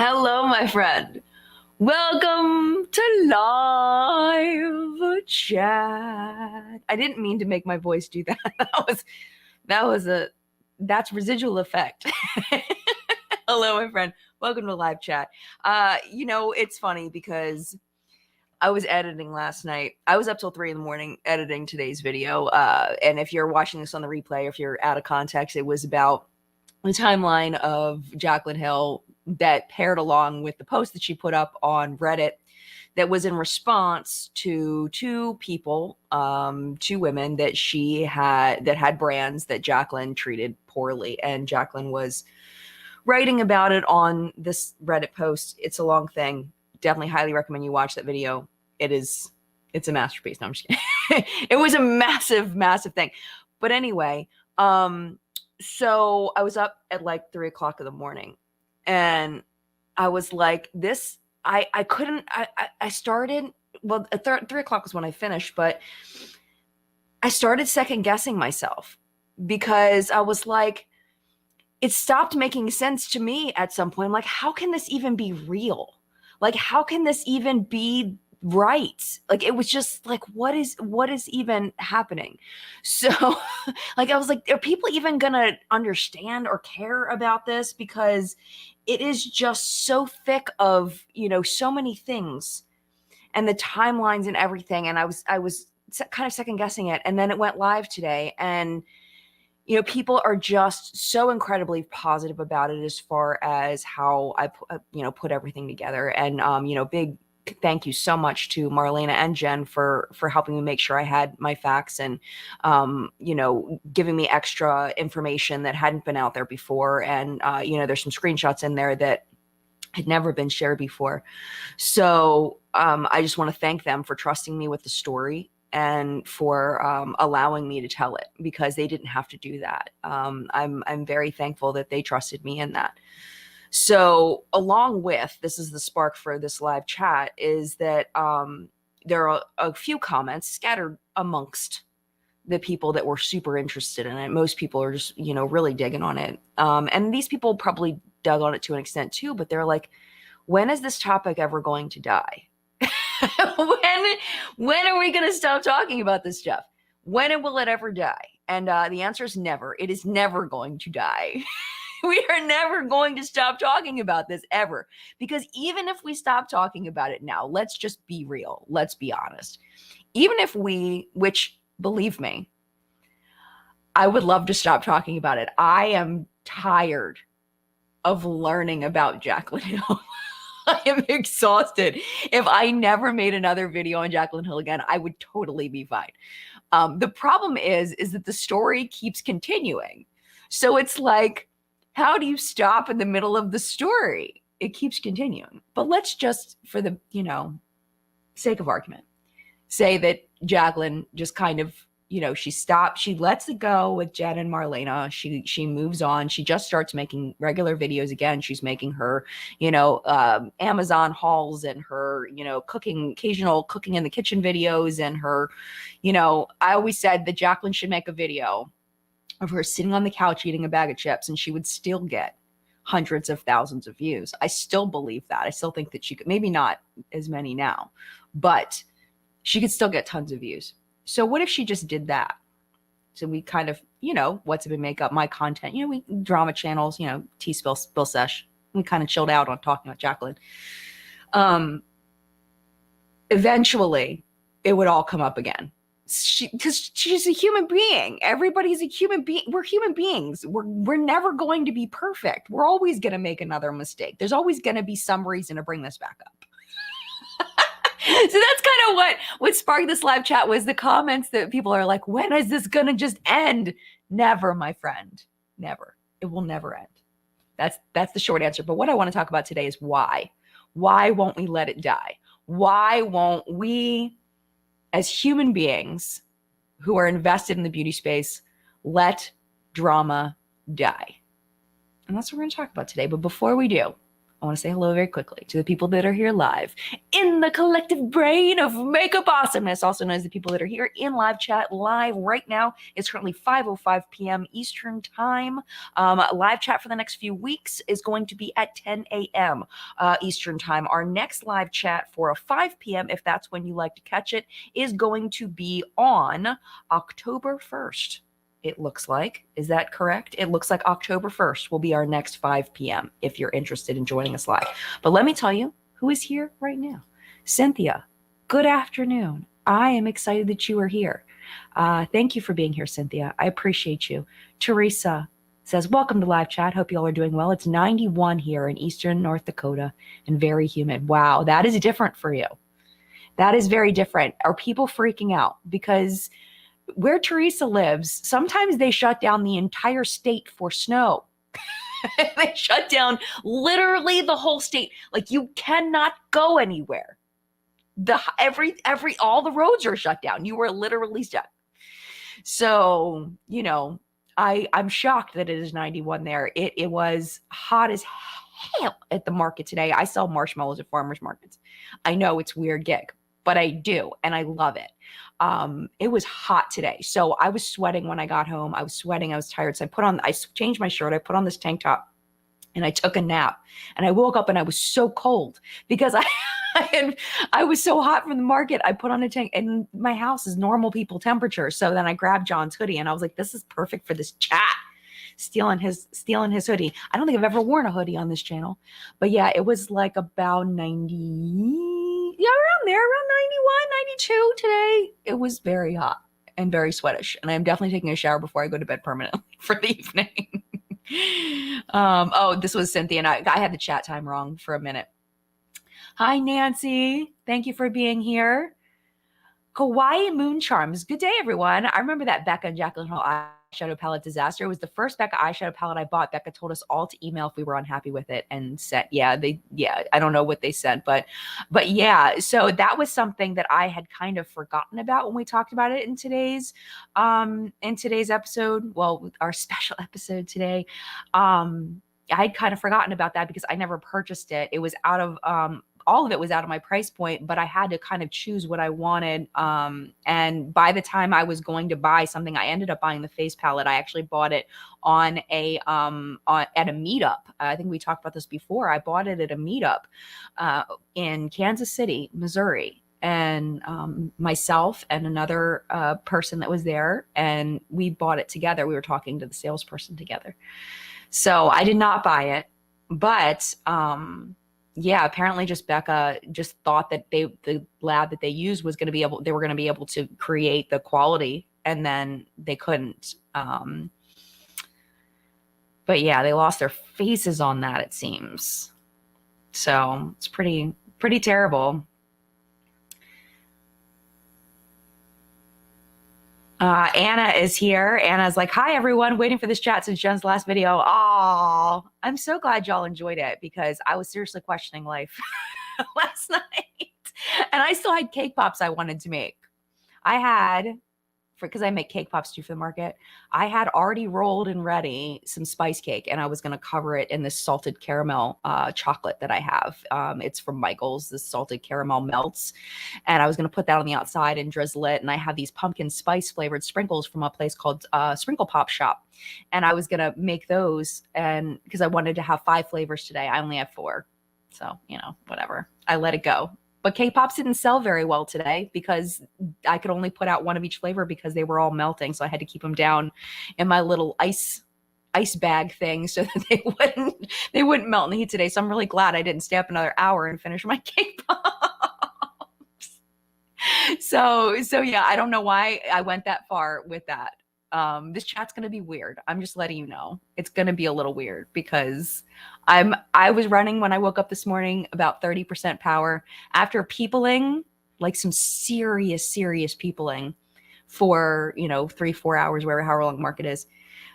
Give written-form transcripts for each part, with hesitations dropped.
Hello, my friend. Welcome to live chat. I didn't mean to make my voice do that. That's residual effect. Hello, my friend. Welcome to live chat. It's funny because I was editing last night. I was up till 3 a.m. editing today's video. And if you're watching this on the replay, if you're out of context, it was about the timeline of Jaclyn Hill that paired along with the post that she put up on Reddit that was in response to two women that had brands that Jaclyn treated poorly. And Jaclyn was writing about it on this Reddit post. It's a long thing. Definitely highly recommend you watch that video. It's a masterpiece. No, I'm just kidding. It was a massive, massive thing. But anyway, so I was up at like 3 o'clock in the morning and I was like, I started, well, at 3 o'clock was when I finished, but I started second guessing myself because I was like, it stopped making sense to me at some point. I'm like, how can this even be real? Like, how can this even be right? Like, it was just like, what is even happening? So like, I was like, are people even gonna understand or care about this? Because it is just so thick of, so many things and the timelines and everything. And I was kind of second guessing it. And then it went live today, and people are just so incredibly positive about it as far as how I put everything together. And big thank you so much to Marlena and Jen for helping me make sure I had my facts and giving me extra information that hadn't been out there before. And there's some screenshots in there that had never been shared before. So I just want to thank them for trusting me with the story and for allowing me to tell it, because they didn't have to do that. I'm very thankful that they trusted me in that. So along with, this is the spark for this live chat, is that there are a few comments scattered amongst the people that were super interested in it. Most people are just, really digging on it. And these people probably dug on it to an extent too, but they're like, when is this topic ever going to die? when are we going to stop talking about this stuff? When will it ever die? And the answer is never. It is never going to die. We are never going to stop talking about this ever. Because even if we stop talking about it now, let's just be real. Let's be honest. Even if which believe me, I would love to stop talking about it. I am tired of learning about Jaclyn Hill. I am exhausted. If I never made another video on Jaclyn Hill again, I would totally be fine. The problem is that the story keeps continuing. So it's like, how do you stop in the middle of the story? It keeps continuing. But let's just, for the, sake of argument, say that Jaclyn just kind of, she stops, she lets it go with Jen and Marlena. She moves on. She just starts making regular videos again. She's making her, Amazon hauls and her, occasional cooking in the kitchen videos and her, I always said that Jaclyn should make a video of her sitting on the couch eating a bag of chips, and she would still get hundreds of thousands of views. I still believe that. I still think that she could, maybe not as many now, but she could still get tons of views. So what if she just did that? So we kind of, what's it been make up my content? We drama channels, tea spill sesh. We kind of chilled out on talking about Jaclyn. Eventually, it would all come up again. Because she's a human being. Everybody's a human being. We're human beings. We're never going to be perfect. We're always going to make another mistake. There's always going to be some reason to bring this back up. So that's kind of what sparked this live chat, was the comments that people are like, when is this going to just end? Never, my friend. Never. It will never end. That's the short answer. But what I want to talk about today is why. Why won't we let it die? Why won't we, as human beings who are invested in the beauty space, let drama die? And that's what we're going to talk about today. But before we do, I want to say hello very quickly to the people that are here live in the collective brain of makeup awesomeness, also known as the people that are here in live chat live right now. It's currently 5:05 p.m. Eastern time. Live chat for the next few weeks is going to be at 10 a.m. Eastern time. Our next live chat for a 5 p.m., if that's when you like to catch it, is going to be on October 1st. It looks like. Is that correct? It looks like October 1st will be our next 5 p.m. if you're interested in joining us live. But let me tell you who is here right now. Cynthia, good afternoon. I am excited that you are here. Thank you for being here, Cynthia. I appreciate you. Teresa says, welcome to live chat. Hope you all are doing well. It's 91 here in Eastern North Dakota and very humid. Wow, that is different for you. That is very different. Are people freaking out? Because where Teresa lives, sometimes they shut down the entire state for snow. They shut down literally the whole state. Like, you cannot go anywhere. All the roads are shut down. You were literally stuck. So, I'm shocked that it is 91 there. It was hot as hell at the market today. I sell marshmallows at farmers markets. I know it's a weird gig, but I do, and I love it. It was hot today. So I was sweating when I got home. I was sweating. I was tired. So I changed my shirt. I put on this tank top and I took a nap, and I woke up and I was so cold because I was so hot from the market. I put on a tank, and my house is normal people temperature. So then I grabbed John's hoodie and I was like, this is perfect for this chat. Stealing his hoodie. I don't think I've ever worn a hoodie on this channel, but yeah, it was like about 90, around there, around 91, 92 today. It was very hot and very sweatish, and I'm definitely taking a shower before I go to bed permanently for the evening. This was Cynthia, and I had the chat time wrong for a minute. Hi, Nancy. Thank you for being here. Kawaii Moon Charms. Good day, everyone. I remember that Becca and Jaclyn Hill eyeshadow palette disaster. It was the first Becca eyeshadow palette I bought. Becca told us all to email if we were unhappy with it and said, I don't know what they said, but yeah. So that was something that I had kind of forgotten about when we talked about it in today's episode. Well, our special episode today. I'd kind of forgotten about that because I never purchased it. It was out of, all of it was out of my price point, but I had to kind of choose what I wanted. And by the time I was going to buy something, I ended up buying the face palette. I actually bought it at a meetup. I think we talked about this before. I bought it at a meetup in Kansas City, Missouri. And myself and another person that was there, and we bought it together. We were talking to the salesperson together. So I did not buy it, but apparently just Becca just thought that the lab that they used was they were going to be able to create the quality, and then they couldn't. But yeah, they lost their faces on that, it seems. So it's pretty terrible. Anna is here. Anna's like, hi, everyone. Waiting for this chat since Jen's last video. Oh, I'm so glad y'all enjoyed it because I was seriously questioning life last night. And I still had cake pops I wanted to make. Because I make cake pops too for the market, I had already rolled and ready some spice cake, and I was going to cover it in this salted caramel chocolate that I have. It's from Michael's, this salted caramel melts, and I was going to put that on the outside and drizzle it. And I have these pumpkin spice flavored sprinkles from a place called Sprinkle Pop Shop, and I was going to make those, and because I wanted to have 5 flavors today, I only have 4, so whatever. I let it go. But K-Pops didn't sell very well today because I could only put out one of each flavor because they were all melting. So I had to keep them down in my little ice bag thing so that they wouldn't melt in the heat today. So I'm really glad I didn't stay up another hour and finish my K-Pops. So yeah, I don't know why I went that far with that. This chat's going to be weird. I'm just letting you know. It's going to be a little weird because I was running when I woke up this morning about 30% power after peopling, like some serious peopling for, 3-4 hours, however long the market is.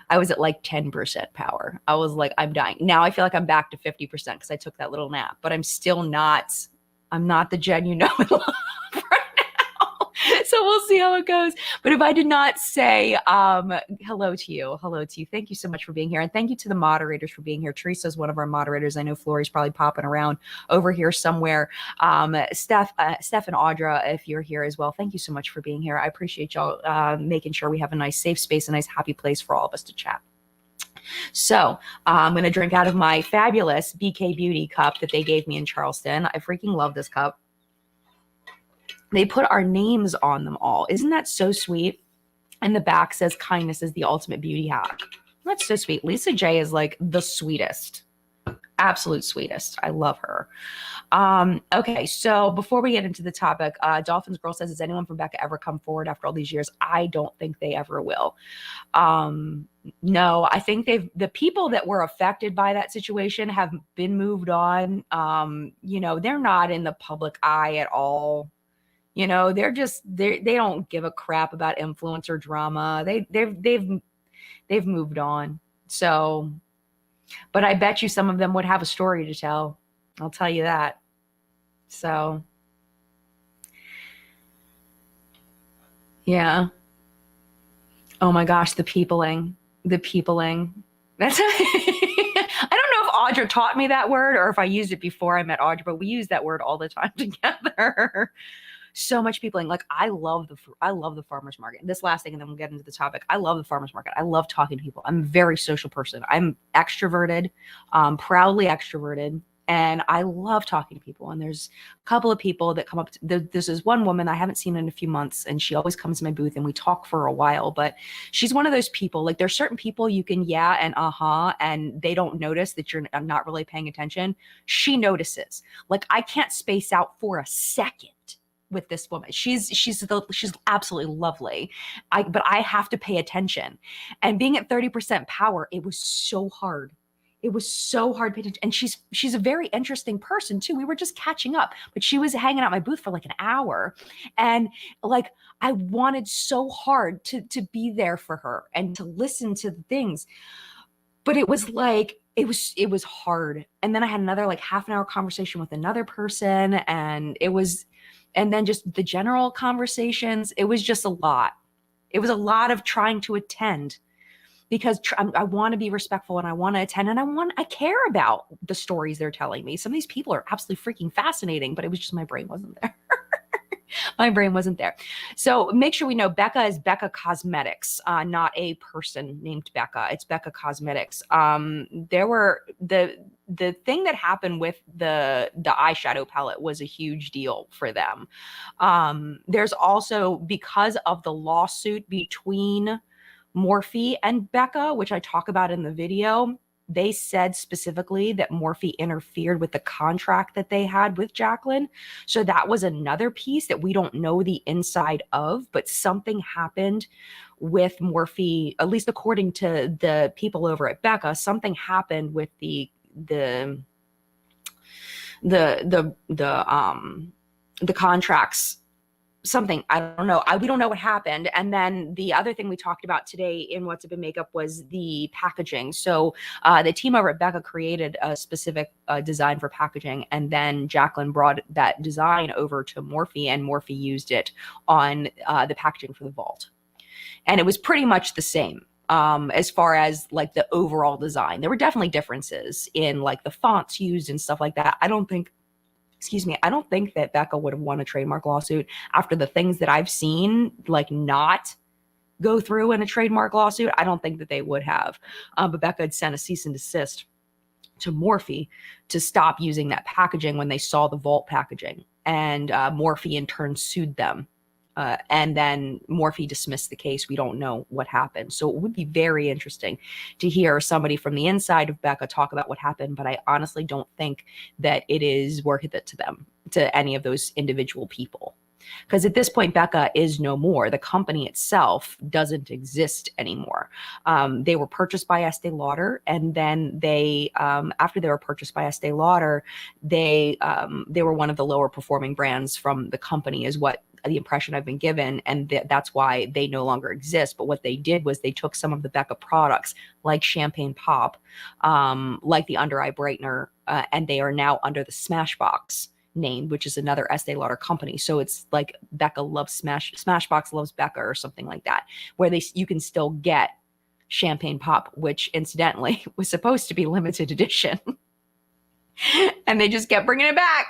I was at like 10% power. I was like, I'm dying. Now I feel like I'm back to 50% because I took that little nap, but I'm not the Jen you know and love right now. So So we'll see how it goes. But if I did not say hello to you, thank you so much for being here. And thank you to the moderators for being here. Teresa is one of our moderators. I know Florie's probably popping around over here somewhere. Steph and Audra, if you're here as well, thank you so much for being here. I appreciate y'all making sure we have a nice safe space, a nice happy place for all of us to chat. So I'm going to drink out of my fabulous BK Beauty cup that they gave me in Charleston. I freaking love this cup. They put our names on them all. Isn't that so sweet? And the back says kindness is the ultimate beauty hack. That's so sweet. Lisa J is like the sweetest, absolute sweetest. I love her. Okay, so before we get into the topic, Dolphins Girl says, has anyone from Becca ever come forward after all these years? I don't think they ever will. No, I think the people that were affected by that situation have been moved on. You know, they're not in the public eye at all. You know, they don't give a crap about influencer drama. They've moved on. So, but I bet you some of them would have a story to tell. I'll tell you that. So, yeah. Oh my gosh, the peopling. That's I don't know if Audra taught me that word or if I used it before I met Audra, but we use that word all the time together. So much peopling. Like I love the farmers market. This last thing, and then we'll get into the topic. I love the farmers market. I love talking to people. I'm a very social person. I'm extroverted, proudly extroverted. And I love talking to people. And there's a couple of people that come up. This is one woman I haven't seen in a few months. And she always comes to my booth and we talk for a while. But she's one of those people, like there's certain people you can and and they don't notice that you're not really paying attention. She notices. Like I can't space out for a second with this woman. She's absolutely lovely. But I have to pay attention. And being at 30% power, it was so hard. It was so hard to pay attention. And she's a very interesting person too. We were just catching up, but she was hanging out my booth for like an hour. And like, I wanted so hard to be there for her and to listen to the things. But it was like, it was hard. And then I had another like half an hour conversation with another person. And then just the general conversations, it was just a lot. It was a lot of trying to attend because I want to be respectful and I want to attend and I care about the stories they're telling me. Some of these people are absolutely freaking fascinating, but it was just my brain wasn't there. My brain wasn't there. So make sure we know Becca is Becca Cosmetics, not a person named Becca. It's Becca Cosmetics. There were the thing that happened with the eyeshadow palette was a huge deal for them. There's also, because of the lawsuit between Morphe and Becca, which I talk about in the video, they said specifically that Morphe interfered with the contract that they had with Jaclyn. So that was another piece that we don't know the inside of, but something happened with Morphe, at least according to the people over at Becca, something happened with the contracts. Something, I don't know. We don't know what happened. And then the other thing we talked about today in What's Up in Makeup was the packaging. So the team over at Becca created a specific design for packaging. And then Jaclyn brought that design over to Morphe and Morphe used it on the packaging for the vault. And it was pretty much the same. As far as like the overall design, there were definitely differences in like the fonts used and stuff like that. I don't think that Becca would have won a trademark lawsuit after the things that I've seen, like not go through in a trademark lawsuit. I don't think that they would have. But Becca had sent a cease and desist to Morphe to stop using that packaging when they saw the vault packaging. And Morphe in turn sued them. And then Morphe dismissed the case. We don't know what happened. So it would be very interesting to hear somebody from the inside of Becca talk about what happened. But I honestly don't think that it is worth it to them, to any of those individual people. Because at this point, Becca is no more. The company itself doesn't exist anymore. They were purchased by Estee Lauder. And then they, after they were purchased by Estee Lauder, they were one of the lower performing brands from the company is what the impression I've been given, and that's why they no longer exist. But what they did was they took some of the Becca products like Champagne Pop, like the under eye brightener, and they are now under the Smashbox named, which is another Estee Lauder company. So it's like Becca loves Smashbox loves Becca or something like that, where you can still get champagne pop, which incidentally was supposed to be limited edition. And they just kept bringing it back.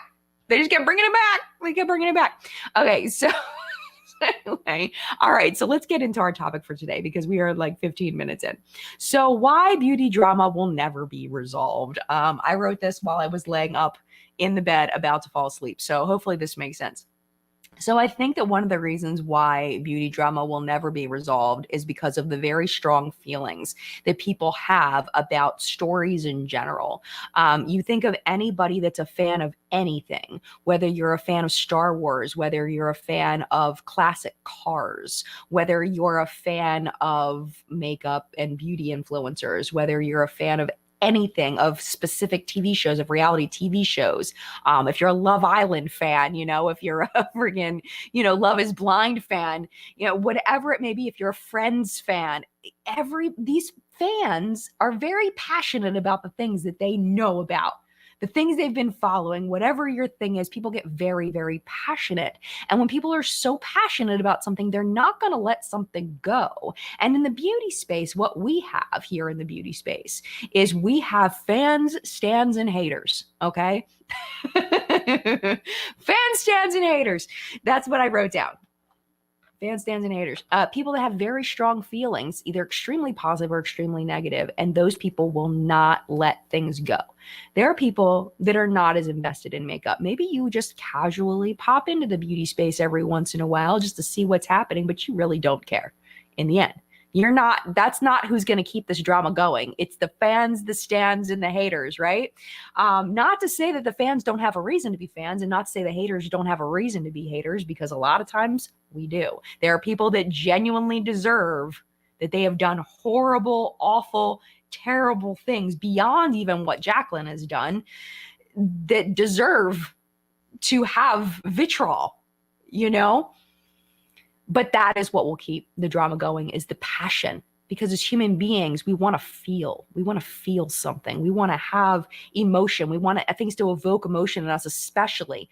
They kept bringing it back. Okay, so anyway, all right, so let's get into our topic for today because we are like 15 minutes in. So why beauty drama will never be resolved. I wrote this while I was laying up in the bed about to fall asleep. So hopefully this makes sense. So I think that one of the reasons why beauty drama will never be resolved is because of the very strong feelings that people have about stories in general. You think of anybody that's a fan of anything, whether you're a fan of Star Wars, whether you're a fan of classic cars, whether you're a fan of makeup and beauty influencers, whether you're a fan of anything, of specific TV shows, of reality TV shows. If you're a Love Island fan, if you're a friggin', Love is Blind fan, whatever it may be, if you're a Friends fan, these fans are very passionate about the things that they know about. The things they've been following, whatever your thing is, people get very, very passionate. And when people are so passionate about something, they're not going to let something go. And in the beauty space, what we have here in the beauty space is we have fans, stans, and haters. Okay. Fans, stans, and haters. That's what I wrote down. Fans, stans, and haters. People that have very strong feelings, either extremely positive or extremely negative, and those people will not let things go. There are people that are not as invested in makeup. Maybe you just casually pop into the beauty space every once in a while just to see what's happening, but you really don't care in the end. That's not who's going to keep this drama going. It's the fans, the stans, and the haters, right? Not to say that the fans don't have a reason to be fans, and not to say the haters don't have a reason to be haters, because a lot of times we do. There are people that genuinely deserve that they have done horrible, awful, terrible things beyond even what Jaclyn has done that deserve to have vitriol, But that is what will keep the drama going, is the passion. Because as human beings, we want to feel. We want to feel something. We want to have emotion. We want things to evoke emotion in us, especially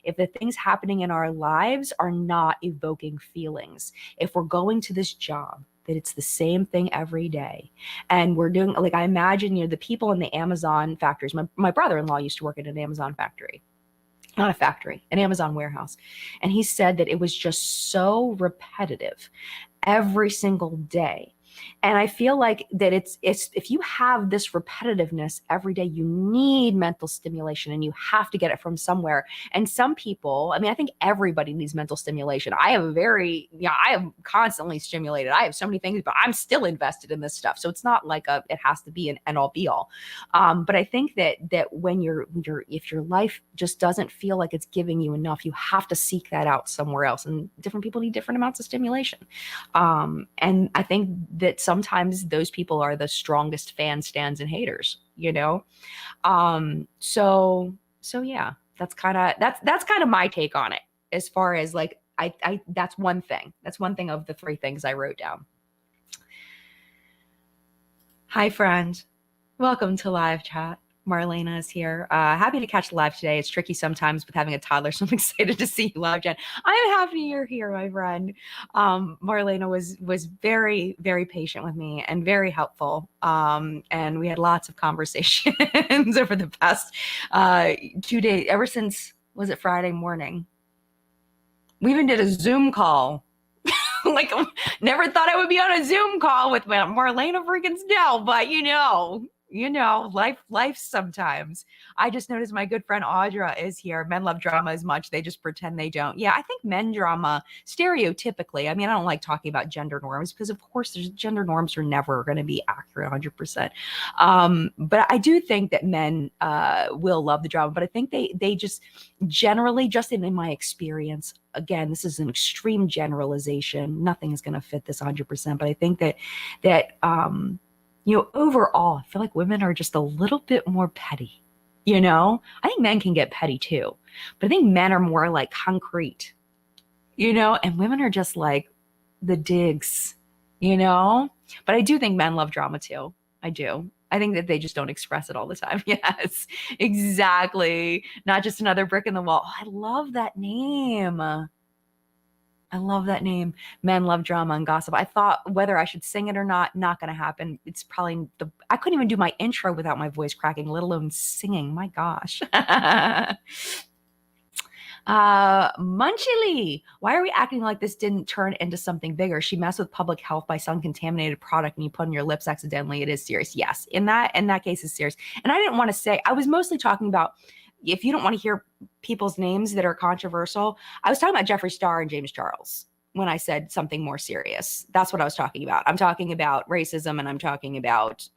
if the things happening in our lives are not evoking feelings. If we're going to this job, that it's the same thing every day. And we're doing, like, I imagine, the people in the Amazon factories. My brother-in-law used to work at an Amazon factory. Not a factory, an Amazon warehouse. And he said that it was just so repetitive every single day. And I feel like that it's if you have this repetitiveness every day, you need mental stimulation, and you have to get it from somewhere. And some people, I think everybody needs mental stimulation. I am constantly stimulated. I have so many things, but I'm still invested in this stuff. So it's not like it has to be an end all be all. But I think that when if your life just doesn't feel like it's giving you enough, you have to seek that out somewhere else. And different people need different amounts of stimulation. And I think that sometimes those people are the strongest fans, stans, and haters, So yeah, that's kind of my take on it, as far as like, that's one thing of the three things I wrote down. Hi, friend. Welcome to live chat. Marlena is here. Happy to catch the live today. It's tricky sometimes with having a toddler, so I'm excited to see you live, Jen. I'm happy you're here, my friend. Marlena was very, very patient with me and very helpful. And we had lots of conversations over the past 2 days, ever since, was it Friday morning? We even did a Zoom call. Like, never thought I would be on a Zoom call with Marlena freaking Snell, but life sometimes. I just noticed my good friend Audra is here. Men love drama as much. They just pretend they don't. Yeah, I think men drama, stereotypically, I don't like talking about gender norms because, of course, gender norms are never going to be accurate 100%. But I do think that men will love the drama. But I think they just generally, just in my experience, again, this is an extreme generalization. Nothing is going to fit this 100%. But I think that overall, I feel like women are just a little bit more petty, I think men can get petty too, but I think men are more like concrete, and women are just like the digs, but I do think men love drama too. I do. I think that they just don't express it all the time. Yes, exactly. Not just another brick in the wall. Oh, I love that name. I love that name. Men love drama and gossip. I thought whether I should sing it or not going to happen. It's probably I couldn't even do my intro without my voice cracking, let alone singing. My gosh. Munchily, why are we acting like this didn't turn into something bigger? She messed with public health by selling contaminated product and you put on your lips accidentally. It is serious. Yes, in that case is serious. And I didn't want to say, I was mostly talking about, if you don't want to hear people's names that are controversial, I was talking about Jeffree Star and James Charles when I said something more serious. That's what I was talking about. I'm talking about racism and I'm talking about,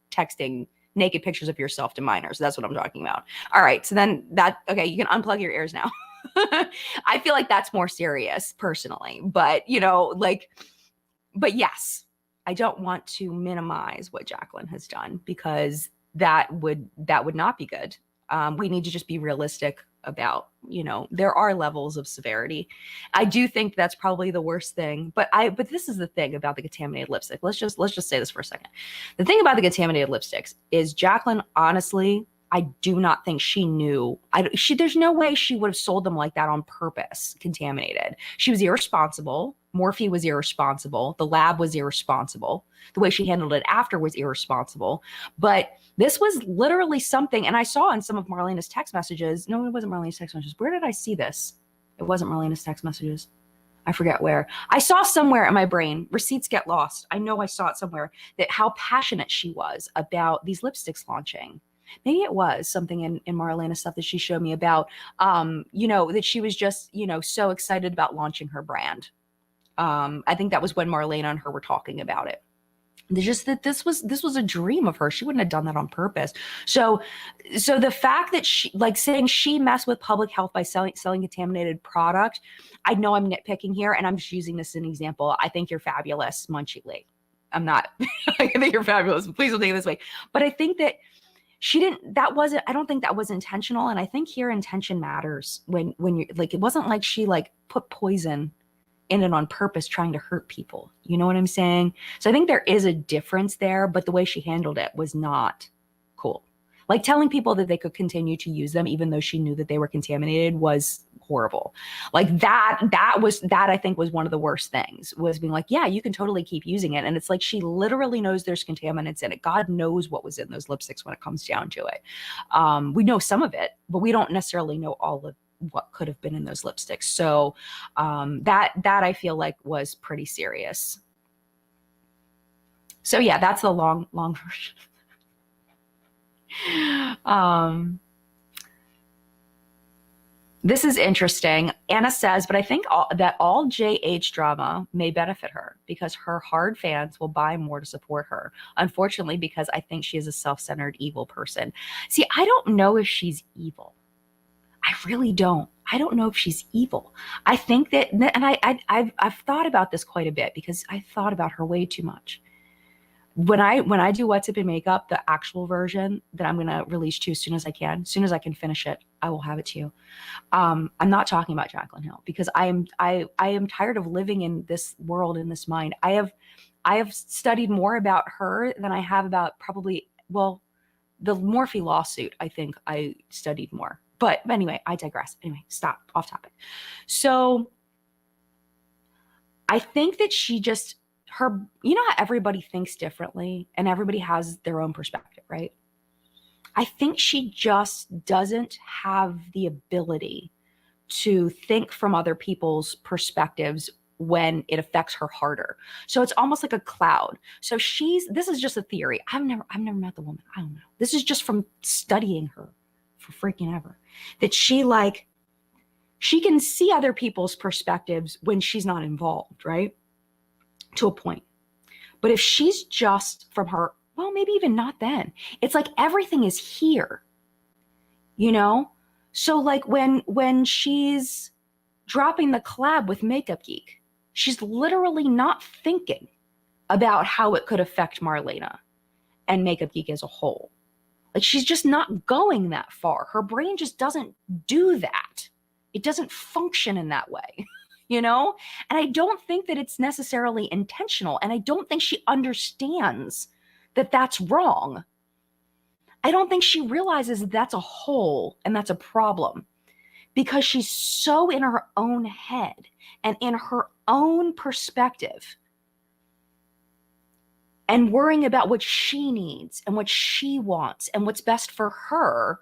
texting naked pictures of yourself to minors. That's what I'm talking about. All right. So then okay, you can unplug your ears now. I feel like that's more serious personally, but but yes, I don't want to minimize what Jaclyn has done because that would not be good. We need to just be realistic about, there are levels of severity. I do think that's probably the worst thing, but this is the thing about the contaminated lipstick. Let's just say this for a second. The thing about the contaminated lipsticks is Jaclyn, honestly, I do not think she knew. There's no way she would have sold them like that on purpose, contaminated. She was irresponsible. Morphe was irresponsible. The lab was irresponsible. The way she handled it after was irresponsible. But this was literally something, and I saw in some of Marlena's text messages. No, it wasn't Marlena's text messages. Where did I see this? It wasn't Marlena's text messages. I forget where. I saw somewhere in my brain, receipts get lost. I know I saw it somewhere, that how passionate she was about these lipsticks launching. Maybe it was something in Marlena's stuff that she showed me about, that she was just, so excited about launching her brand. I think that was when Marlena and her were talking about it. Just that this was a dream of hers. She wouldn't have done that on purpose. So the fact that she, like, saying she messed with public health by selling contaminated product, I know I'm nitpicking here, and I'm just using this as an example. I think you're fabulous, Munchie Lee. I'm not. I think you're fabulous. Please don't take it this way. But I think that I don't think that was intentional. And I think here intention matters when you're like, it wasn't like she put poison in it on purpose trying to hurt people. You know what I'm saying? So I think there is a difference there, but the way she handled it was not cool. Like telling people that they could continue to use them even though she knew that they were contaminated was horrible. Like that I think was one of the worst things, was being like, yeah, you can totally keep using it. And it's like, she literally knows there's contaminants in it. God knows what was in those lipsticks when it comes down to it. We know some of it, but we don't necessarily know all of what could have been in those lipsticks. So that I feel like was pretty serious. So yeah, that's the long version. This is interesting. Anna says, but I think that all JH drama may benefit her because her hard fans will buy more to support her. Unfortunately, because I think she is a self-centered, evil person. See, I don't know if she's evil. I really don't. I don't know if she's evil. I think that, and I've thought about this quite a bit because I thought about her way too much. When I do What's Up in Makeup, the actual version that I'm going to release to you as soon as I can finish it, I will have it to you. I'm not talking about Jaclyn Hill because I am tired of living in this world, in this mind. I have studied more about her than I have about probably, well, the Morphe lawsuit. I think I studied more. But anyway, I digress. Anyway, stop, off topic. So I think that she just, how everybody thinks differently and everybody has their own perspective, right? I think she just doesn't have the ability to think from other people's perspectives when it affects her harder. So it's almost like a cloud. So this is just a theory. I've never met the woman. I don't know. This is just from studying her for freaking ever, that she can see other people's perspectives when she's not involved, right? To a point. But if she's just from her, well, maybe even not then. It's like everything is here, So like when she's dropping the collab with Makeup Geek, she's literally not thinking about how it could affect Marlena and Makeup Geek as a whole. Like, she's just not going that far. Her brain just doesn't do that. It doesn't function in that way, And I don't think that it's necessarily intentional. And I don't think she understands that that's wrong. I don't think she realizes that that's a hole and that's a problem, because she's so in her own head and in her own perspective and worrying about what she needs and what she wants and what's best for her,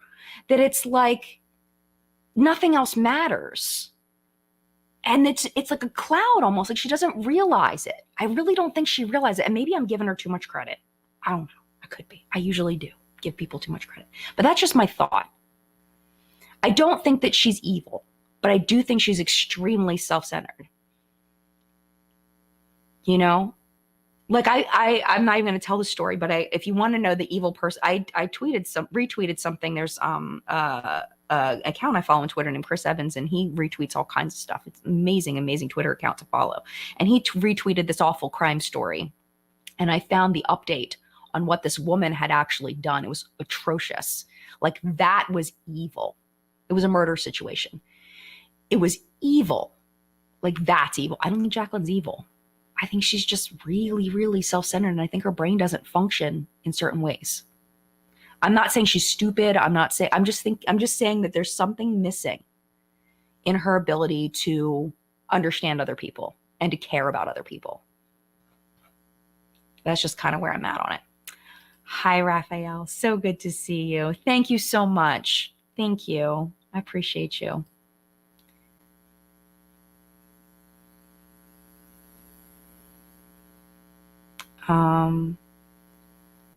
that it's like nothing else matters. And it's like a cloud almost, like she doesn't realize it. I really don't think she realized it. And maybe I'm giving her too much credit. I don't know. I could be. I usually do give people too much credit. But that's just my thought. I don't think that she's evil, but I do think she's extremely self-centered. You know? Like I'm not even going to tell the story, but if you want to know the evil person, I retweeted something. There's account I follow on Twitter named Chris Evans, and he retweets all kinds of stuff. It's amazing Twitter account to follow. And he retweeted this awful crime story. And I found the update on what this woman had actually done. It was atrocious. Like, that was evil. It was a murder situation. It was evil. Like, that's evil. I don't think Jaclyn's evil. I think she's just really self-centered, and I think her brain doesn't function in certain ways. I'm not saying she's stupid. I'm just saying that there's something missing in her ability to understand other people and to care about other people. That's just kind of where I'm at on it. Hi, Raphael. So good to see you. Thank you so much. Thank you. I appreciate you.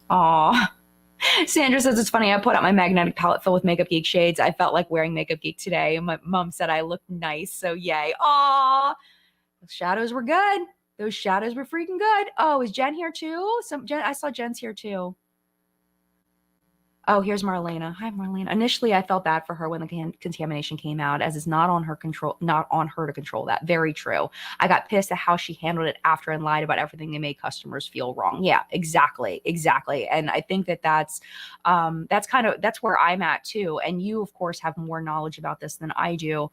Aw. Sandra says, it's funny, I put out my magnetic palette filled with Makeup Geek shades. I felt like wearing Makeup Geek today. My mom said I looked nice, so yay. Aw. Those shadows were good. Those shadows were freaking good. Oh, is Jen here too? I saw Jen's here too. Oh, here's Marlena. Hi, Marlena. Initially, I felt bad for her when the contamination came out, as it's not on her to control that. Very true. I got pissed at how she handled it after and lied about everything that made customers feel wrong. Yeah, exactly. And I think that's where I'm at too. And you, of course, have more knowledge about this than I do.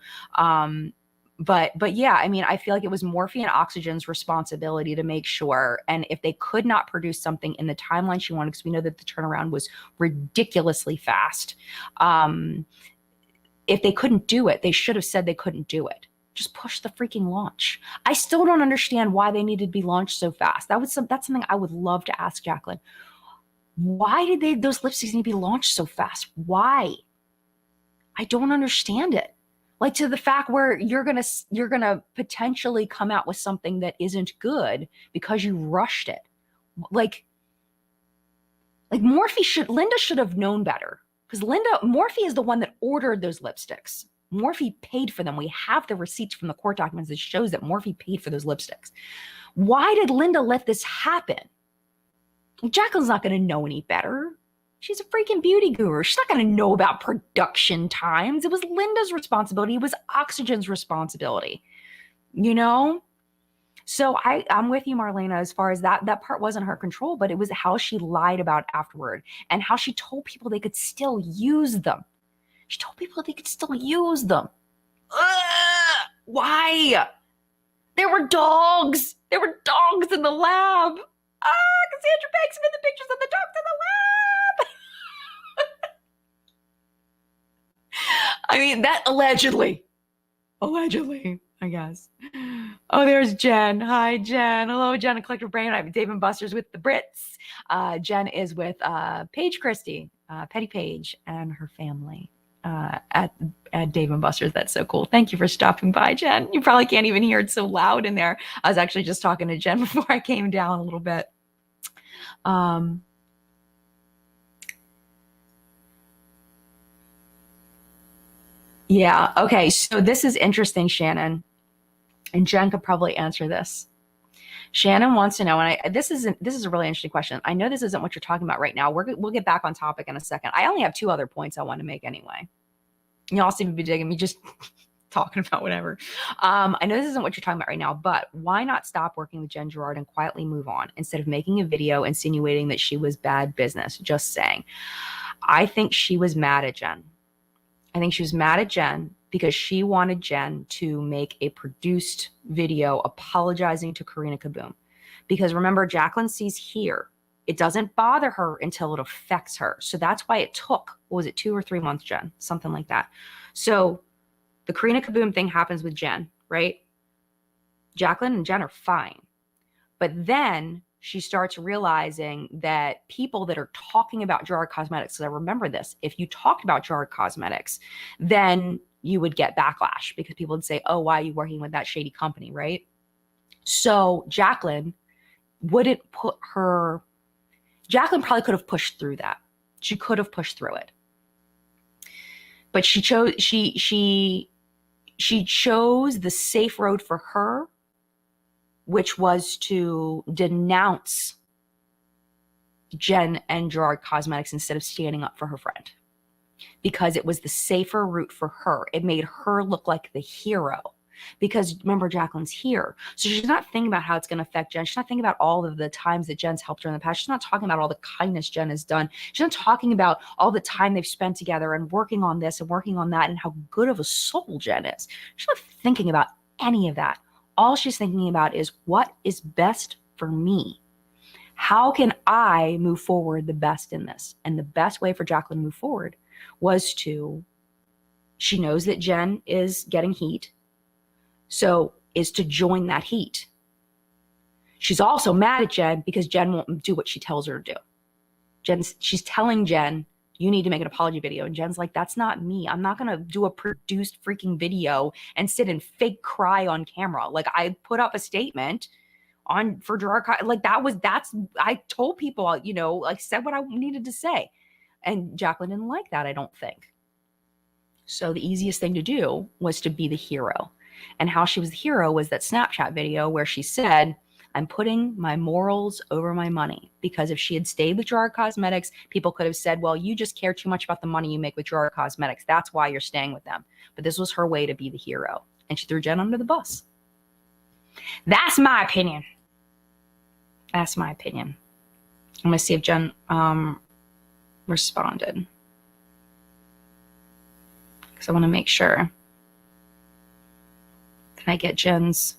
But yeah, I mean, I feel like it was Morphe and Oxygen's responsibility to make sure. And if they could not produce something in the timeline she wanted, because we know that the turnaround was ridiculously fast. If they couldn't do it, they should have said they couldn't do it. Just push the freaking launch. I still don't understand why they needed to be launched so fast. That's something I would love to ask Jaclyn. Why did those lipsticks need to be launched so fast? Why? I don't understand it. Like, to the fact where you're gonna potentially come out with something that isn't good because you rushed it. Like Linda should have known better, because Morphe is the one that ordered those lipsticks. Morphe paid for them. We have the receipts from the court documents that shows that Morphe paid for those lipsticks. Why did Linda let this happen? Jaclyn's not going to know any better. She's a freaking beauty guru. She's not going to know about production times. It was Linda's responsibility. It was Oxygen's responsibility, you know? So I'm with you, Marlena, as far as that part wasn't her control, but it was how she lied about afterward and how she told people they could still use them. She told people they could still use them. Ugh, why? There were dogs. There were dogs in the lab. Cassandra Banks in the pictures of the dogs in the lab. I mean, that allegedly, I guess. Oh, there's Jen. Hi, Jen. Hello, Jen, a Collective Brain. I'm Dave and Buster's with the Brits. Jen is with Paige Christie, Petty Page, and her family at Dave and Buster's. That's so cool. Thank you for stopping by, Jen. You probably can't even hear it so loud in there. I was actually just talking to Jen before I came down a little bit. Yeah. Okay. So this is interesting, Shannon, and Jen could probably answer this. Shannon wants to know, and this is a really interesting question. I know this isn't what you're talking about right now. We'll get back on topic in a second. I only have 2 other points I want to make anyway. Y'all seem to be digging me just talking about whatever. I know this isn't what you're talking about right now, but why not stop working with Jen Gerard and quietly move on instead of making a video insinuating that she was bad business? Just saying. I think she was mad at Jen. I think she was mad at Jen because she wanted Jen to make a produced video apologizing to Karina Kaboom. Because remember, Jaclyn sees here It doesn't bother her until it affects her. So that's why it took, what was it, 2 or 3 months, Jen? Something like that. So the Karina Kaboom thing happens with Jen, right? Jaclyn and Jen are fine. But then she starts realizing that people that are talking about Gerard Cosmetics, because I remember this, if you talked about Gerard Cosmetics, then you would get backlash because people would say, oh, why are you working with that shady company, right? So Jaclyn wouldn't put her, Jaclyn probably could have pushed through that. She could have pushed through it. But she chose the safe road for her, which was to denounce Jen and Gerard Cosmetics instead of standing up for her friend, because it was the safer route for her. It made her look like the hero, because remember, Jaclyn's here. So she's not thinking about how it's going to affect Jen. She's not thinking about all of the times that Jen's helped her in the past. She's not talking about all the kindness Jen has done. She's not talking about all the time they've spent together and working on this and working on that and how good of a soul Jen is. She's not thinking about any of that. All she's thinking about is what is best for me. How can I move forward the best in this? And the best way for Jaclyn to move forward was to, she knows that Jen is getting heat, so is to join that heat. She's also mad at Jen because Jen won't do what she tells her to do. She's telling Jen, you need to make an apology video. And Jen's like, that's not me. I'm not going to do a produced freaking video and sit and fake cry on camera. Like, I put up a statement on for Gerard, like I told people, you know, like, said what I needed to say. And Jaclyn didn't like that, I don't think. So the easiest thing to do was to be the hero. And how she was the hero was that Snapchat video where she said, I'm putting my morals over my money. Because if she had stayed with Gerard Cosmetics, people could have said, well, you just care too much about the money you make with Gerard Cosmetics. That's why you're staying with them. But this was her way to be the hero. And she threw Jen under the bus. That's my opinion. That's my opinion. I'm going to see if Jen responded, because I want to make sure. Can I get Jen's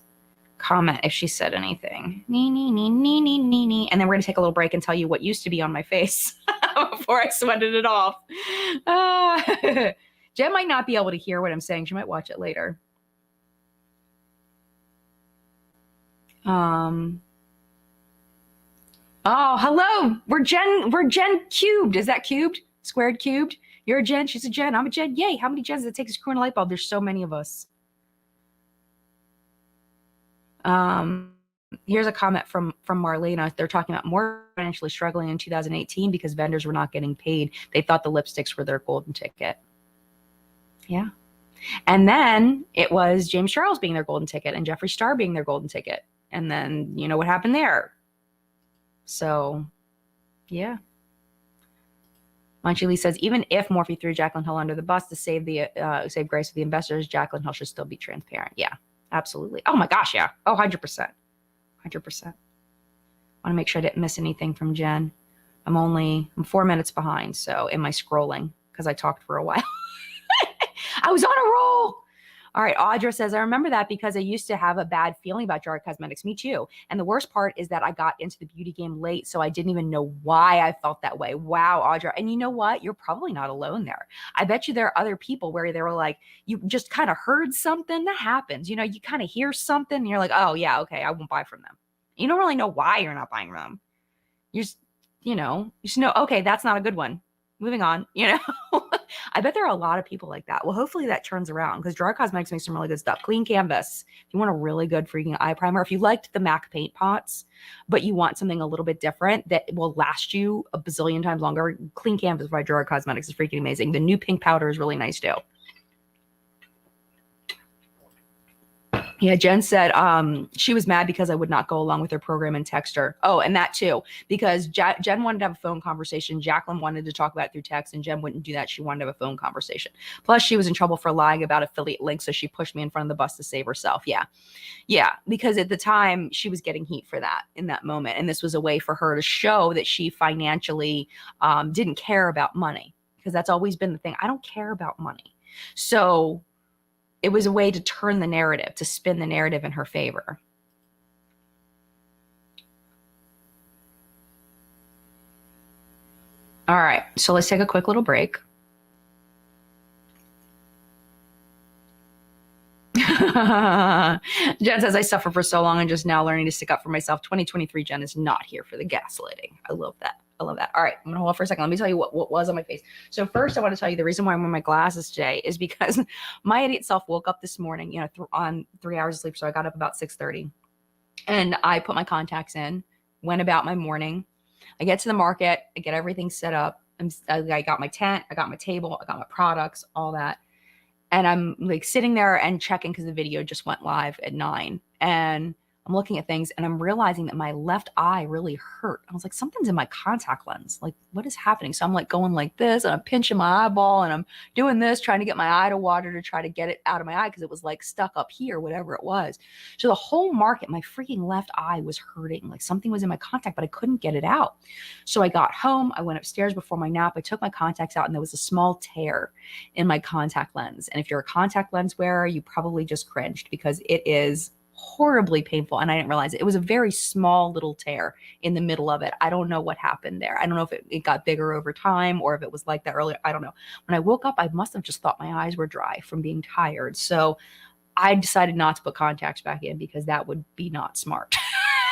comment if she said anything? Nee, nee, nee, nee, nee, nee, nee. And then we're going to take a little break and tell you what used to be on my face before I sweated it off. Jen might not be able to hear what I'm saying. She might watch it later. Oh, hello. We're Jen cubed. Is that cubed? Squared, cubed? You're a Jen. She's a Jen. I'm a Jen. Yay. How many Jens does it take to screw in a light bulb? There's so many of us. Here's a comment from Marlena. They're talking about more financially struggling in 2018 because vendors were not getting paid. They thought the lipsticks were their golden ticket. Yeah. And then it was James Charles being their golden ticket and Jeffree Star being their golden ticket. And then you know what happened there. So, yeah. Munchy Lee says, even if Morphe threw Jaclyn Hill under the bus to save grace with the investors, Jaclyn Hill should still be transparent. Yeah, absolutely. Oh my gosh, yeah. Oh, 100%. 100%. Want to make sure I didn't miss anything from Jen. I'm 4 minutes behind, so in my scrolling, because I talked for a while. I was on a roll. All right, Audra says, I remember that because I used to have a bad feeling about Gerard Cosmetics. Me too. And the worst part is that I got into the beauty game late, so I didn't even know why I felt that way. Wow, Audra. And you know what? You're probably not alone there. I bet you there are other people where they were like, you just kind of heard something. That happens. You know, you kind of hear something and you're like, oh, yeah, okay, I won't buy from them. You don't really know why you're not buying from them. You just know, okay, that's not a good one. Moving on, you know. I bet there are a lot of people like that. Well, hopefully that turns around because Gerard Cosmetics makes some really good stuff. Clean Canvas. If you want a really good freaking eye primer, if you liked the MAC paint pots, but you want something a little bit different that will last you a bazillion times longer, Clean Canvas by Gerard Cosmetics is freaking amazing. The new pink powder is really nice too. Yeah, Jen said she was mad because I would not go along with her program and text her. Oh, and that too, because Jen wanted to have a phone conversation. Jaclyn wanted to talk about it through text, and Jen wouldn't do that. She wanted to have a phone conversation. Plus, she was in trouble for lying about affiliate links, so she pushed me in front of the bus to save herself. Yeah, because at the time, she was getting heat for that in that moment, and this was a way for her to show that she financially didn't care about money, because that's always been the thing. I don't care about money. So it was a way to turn the narrative, to spin the narrative in her favor. All right, so let's take a quick little break. Jen says, I suffered for so long and just now learning to stick up for myself. 2023 Jen is not here for the gaslighting. I love that. I love that. All right, I'm gonna hold on for a second. Let me tell you what was on my face. So first, I want to tell you the reason why I'm wearing my glasses today is because my idiot self woke up this morning, on 3 hours of sleep. So I got up about 6:30, and I put my contacts in, went about my morning. I get to the market, I get everything set up. I got my tent, I got my table, I got my products, all that. And I'm like sitting there and checking because the video just went live at 9. And I'm looking at things and I'm realizing that my left eye really hurt. I was like, something's in my contact lens. Like, what is happening? So I'm like going like this and I'm pinching my eyeball and I'm doing this, trying to get my eye to water to try to get it out of my eye because it was like stuck up here, whatever it was. So the whole market, my freaking left eye was hurting. Like something was in my contact, but I couldn't get it out. So I got home. I went upstairs before my nap. I took my contacts out and there was a small tear in my contact lens. And if you're a contact lens wearer, you probably just cringed because it is horribly painful. And I didn't realize it. It was a very small little tear in the middle of it. I don't know what happened there. I don't know if it got bigger over time or if it was like that earlier. I don't know. When I woke up, I must have just thought my eyes were dry from being tired. So I decided not to put contacts back in because that would be not smart.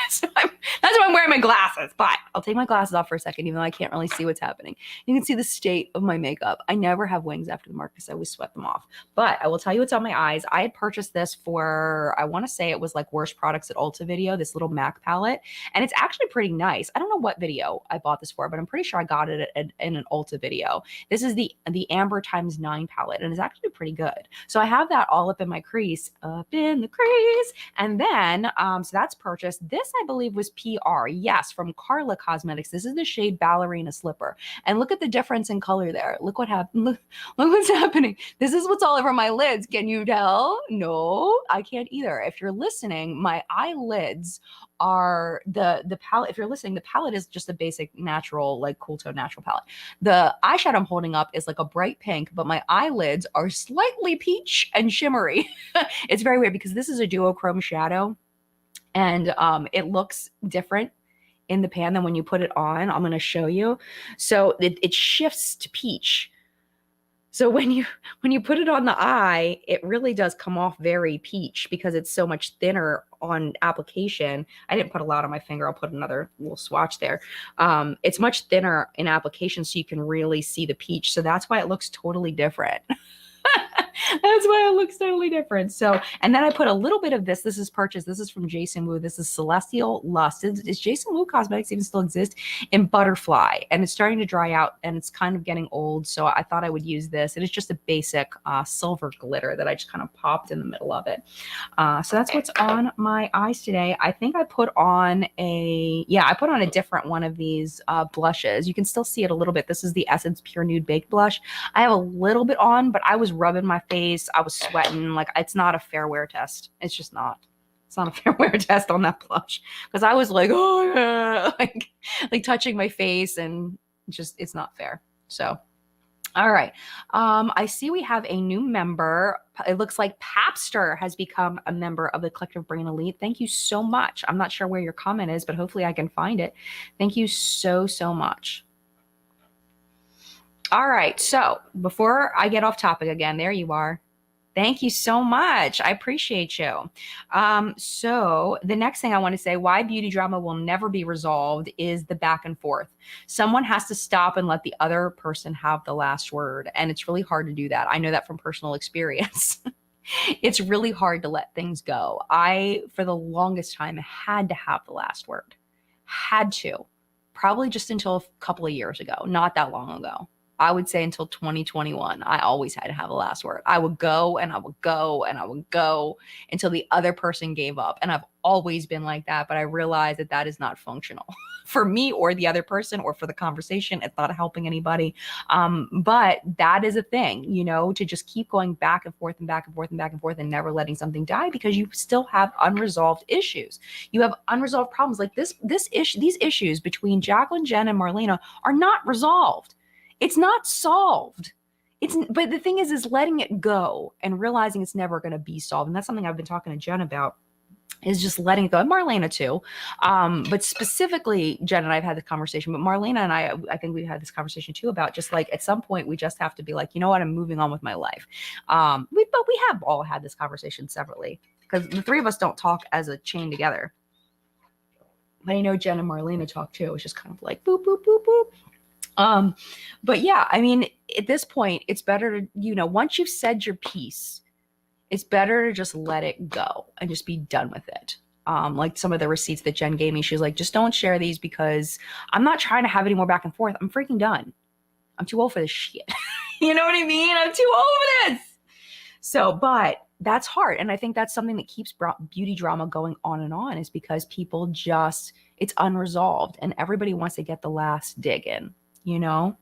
So that's why I'm wearing my glasses, but I'll take my glasses off for a second, even though I can't really see what's happening. You can see the state of my makeup. I never have wings after the mark because I always sweat them off. But I will tell you what's on my eyes. I had purchased this for, I want to say it was like Worst Products at Ulta video, this little MAC palette. And it's actually pretty nice. I don't know what video I bought this for, but I'm pretty sure I got it in an Ulta video. This is the Amber x9 palette, and it's actually pretty good. So I have that all up in my crease, and then, so that's purchased. This, I believe, was PR. Yes, from Carla Cosmetics. This is the shade Ballerina Slipper. And look at the difference in color there. Look what happened. Look what's happening. This is what's all over my lids. Can you tell? No, I can't either. If you're listening, my eyelids are the palette. If you're listening, the palette is just a basic natural, like cool tone natural palette. The eyeshadow I'm holding up is like a bright pink, but my eyelids are slightly peach and shimmery. It's very weird because this is a duochrome shadow. And it looks different in the pan than when you put it on. I'm going to show you. So it shifts to peach. So when you put it on the eye, it really does come off very peach because it's so much thinner on application. I didn't put a lot on my finger. I'll put another little swatch there. It's much thinner in application, so you can really see the peach. So that's why it looks totally different. That's why it looks totally different. So, and then I put a little bit of this. This is purchased. This is from Jason Wu. This is Celestial Lust. Does Jason Wu Cosmetics even still exist? In Butterfly. And it's starting to dry out and it's kind of getting old. So I thought I would use this. And it's just a basic silver glitter that I just kind of popped in the middle of it. So that's what's on my eyes today. I think I put on I put on a different one of these blushes. You can still see it a little bit. This is the Essence Pure Nude Baked Blush. I have a little bit on, but I was rubbing my face. I was sweating. Like, it's not a fair wear test. It's just not. It's not a fair wear test on that blush because I was like, oh yeah, like touching my face, and just it's not fair. So, all right. I see we have a new member. It looks like Papster has become a member of the Collective Brain Elite. Thank you so much. I'm not sure where your comment is, but hopefully I can find it. Thank you so much. All right. So before I get off topic again, there you are. Thank you so much. I appreciate you. So the next thing I want to say, why beauty drama will never be resolved is the back and forth. Someone has to stop and let the other person have the last word. And it's really hard to do that. I know that from personal experience. It's really hard to let things go. I, for the longest time, had to have the last word. Had to. Probably just until a couple of years ago, not that long ago. I would say until 2021, I always had to have the last word. I would go and I would go and I would go until the other person gave up. And I've always been like that, but I realized that that is not functional for me or the other person or for the conversation. It's not helping anybody. But that is a thing, to just keep going back and forth and back and forth and back and forth and never letting something die because you still have unresolved issues. You have unresolved problems like these issues between Jaclyn, Jen, and Marlena are not resolved. It's not solved. But the thing is letting it go and realizing it's never going to be solved. And that's something I've been talking to Jen about is just letting it go. And Marlena too. But specifically, Jen and I have had this conversation, but Marlena and I think we've had this conversation too about just like, at some point we just have to be like, you know what, I'm moving on with my life. But we have all had this conversation separately because the three of us don't talk as a chain together. But I know Jen and Marlena talk too. It's just kind of like boop, boop, boop, boop. But yeah, I mean, at this point, it's better to, you know, once you've said your piece, it's better to just let it go and just be done with it. Like some of the receipts that Jen gave me, she was like, just don't share these because I'm not trying to have any more back and forth. I'm freaking done. I'm too old for this shit. You know what I mean? I'm too old for this. So, but that's hard. And I think that's something that keeps beauty drama going on is because people just, it's unresolved and everybody wants to get the last dig in, you know?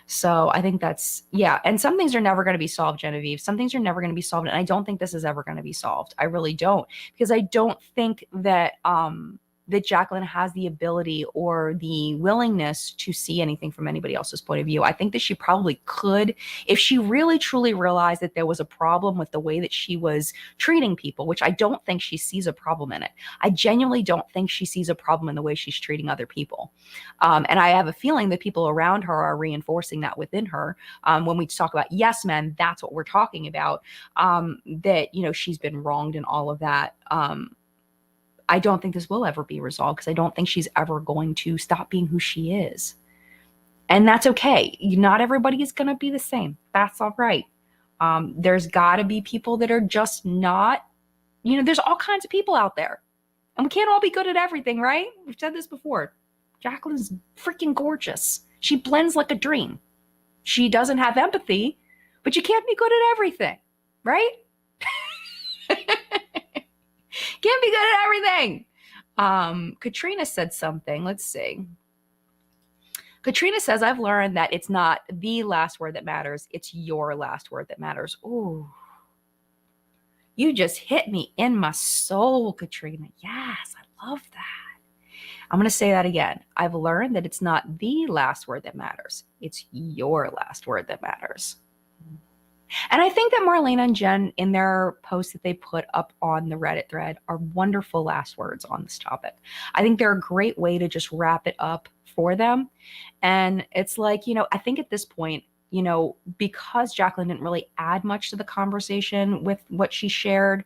So I think that's, yeah. And some things are never going to be solved, Genevieve. Some things are never going to be solved. And I don't think this is ever going to be solved. I really don't, because I don't think that, that Jaclyn has the ability or the willingness to see anything from anybody else's point of view. I think that she probably could, if she really truly realized that there was a problem with the way that she was treating people, which I don't think she sees a problem in it. I genuinely don't think she sees a problem in the way she's treating other people. And I have a feeling that people around her are reinforcing that within her. When we talk about yes men, that's what we're talking about. That, you know, she's been wronged and all of that. I don't think this will ever be resolved because I don't think she's ever going to stop being who she is. And that's okay. Not everybody is going to be the same. That's all right. There's got to be people that are just not, you know, there's all kinds of people out there. And we can't all be good at everything, right? We've said this before. Jaclyn's freaking gorgeous. She blends like a dream. She doesn't have empathy, but you can't be good at everything, right? Can't be good at everything. Katrina said something. Let's see. Katrina says, I've learned that it's not the last word that matters. It's your last word that matters. Ooh. You just hit me in my soul, Katrina. Yes, I love that. I'm going to say that again. I've learned that it's not the last word that matters. It's your last word that matters. And I think that Marlena and Jen, in their posts that they put up on the Reddit thread, are wonderful last words on this topic. I think they're a great way to just wrap it up for them. And it's like, you know, I think at this point, you know, because Jaclyn didn't really add much to the conversation with what she shared,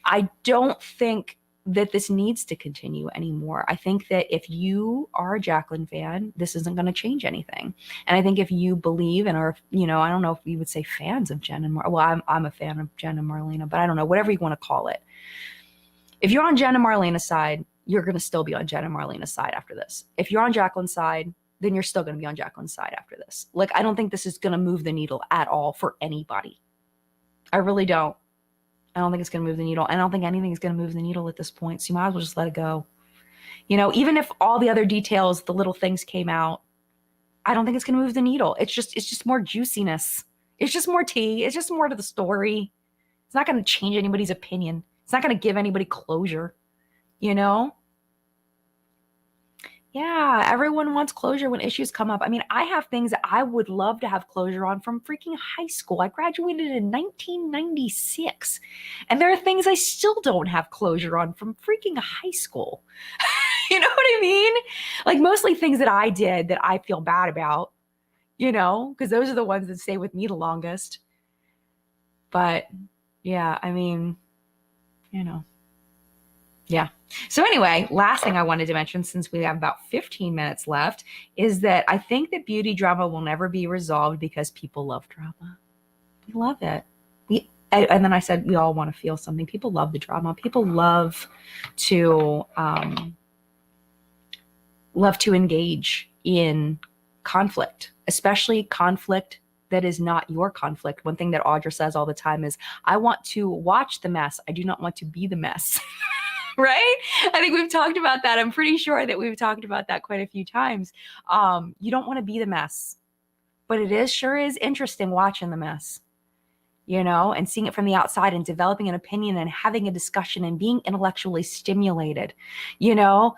I don't think that this needs to continue anymore. I think that if you are a Jaclyn fan, this isn't going to change anything. And I think if you believe and are, you know, I don't know if you would say fans of Jen and well, I'm a fan of Jen and Marlena, but I don't know, whatever you want to call it. If you're on Jen and Marlena's side, you're going to still be on Jen and Marlena's side after this. If you're on Jaclyn's side, then you're still going to be on Jaclyn's side after this. Like, I don't think this is going to move the needle at all for anybody. I really don't. I don't think it's going to move the needle. I don't think anything is going to move the needle at this point. So you might as well just let it go. You know, even if all the other details, the little things came out, I don't think it's going to move the needle. It's just more juiciness. It's just more tea. It's just more to the story. It's not going to change anybody's opinion. It's not going to give anybody closure, you know? Yeah, everyone wants closure when issues come up. I mean, I have things that I would love to have closure on from freaking high school. I graduated in 1996, and there are things I still don't have closure on from freaking high school. You know what I mean? Like, mostly things that I did that I feel bad about, you know, because those are the ones that stay with me the longest. But yeah, I mean, you know. Yeah. So anyway, last thing I wanted to mention, since we have about 15 minutes left, is that I think that beauty drama will never be resolved because people love drama. We love it. And then I said, we all want to feel something. People love the drama. People love to engage in conflict, especially conflict that is not your conflict. One thing that Audra says all the time is, I want to watch the mess. I do not want to be the mess. Right? I think we've talked about that. I'm pretty sure that we've talked about that quite a few times. You don't want to be the mess, but it sure is interesting watching the mess, you know, and seeing it from the outside and developing an opinion and having a discussion and being intellectually stimulated, you know,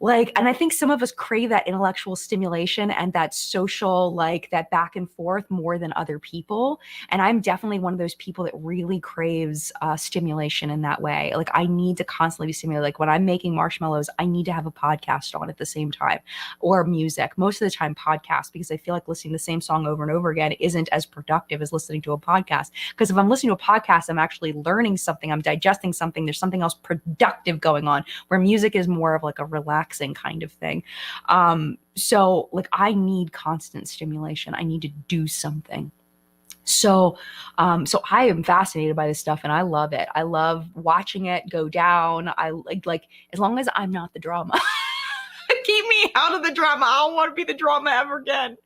Like, and I think some of us crave that intellectual stimulation and that social, like that back and forth more than other people. And I'm definitely one of those people that really craves stimulation in that way. Like, I need to constantly be stimulated. Like, when I'm making marshmallows, I need to have a podcast on at the same time, or music. Most of the time, podcast, because I feel like listening to the same song over and over again isn't as productive as listening to a podcast. Because if I'm listening to a podcast, I'm actually learning something, I'm digesting something, there's something else productive going on, where music is more of like a relaxing kind of thing. So like I need constant stimulation. I need to do something. So, so I am fascinated by this stuff and I love it. I love watching it go down. I like as long as I'm not the drama. Keep me out of the drama. I don't want to be the drama ever again.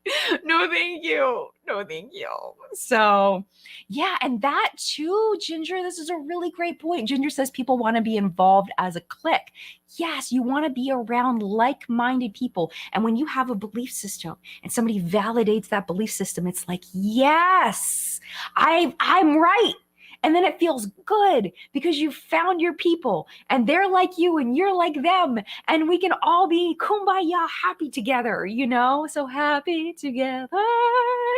No, thank you. No, thank you. So, yeah. And that too, Ginger, this is a really great point. Ginger says people want to be involved as a clique. Yes, you want to be around like-minded people. And when you have a belief system and somebody validates that belief system, it's like, yes, I'm right. And then it feels good because you found your people and they're like you and you're like them. And we can all be kumbaya happy together, you know? So happy together,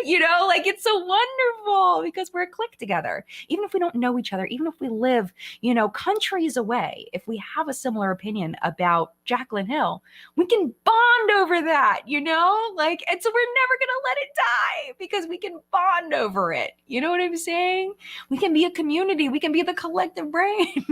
you know, like it's so wonderful because we're a clique together. Even if we don't know each other, even if we live, you know, countries away, if we have a similar opinion about Jaclyn Hill, we can bond over that, you know? Like, and so we're never going to let it die because we can bond over it. You know what I'm saying? We can be a community. We can be the collective brain.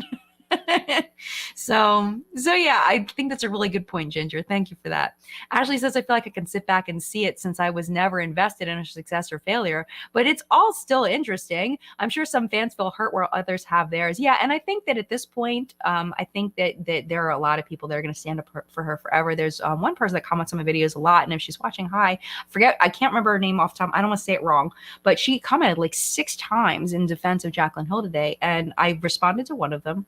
So yeah, I think that's a really good point, Ginger. Thank you for that. Ashley says, I feel like I can sit back and see it since I was never invested in a success or failure, but it's all still interesting. I'm sure some fans feel hurt where others have theirs. Yeah, and I think that at this point, I think that there are a lot of people that are going to stand up for her forever. There's one person that comments on my videos a lot, and if she's watching, hi, I can't remember her name off the top. I don't want to say it wrong, but she commented like 6 times in defense of Jaclyn Hill today, and I responded to one of them.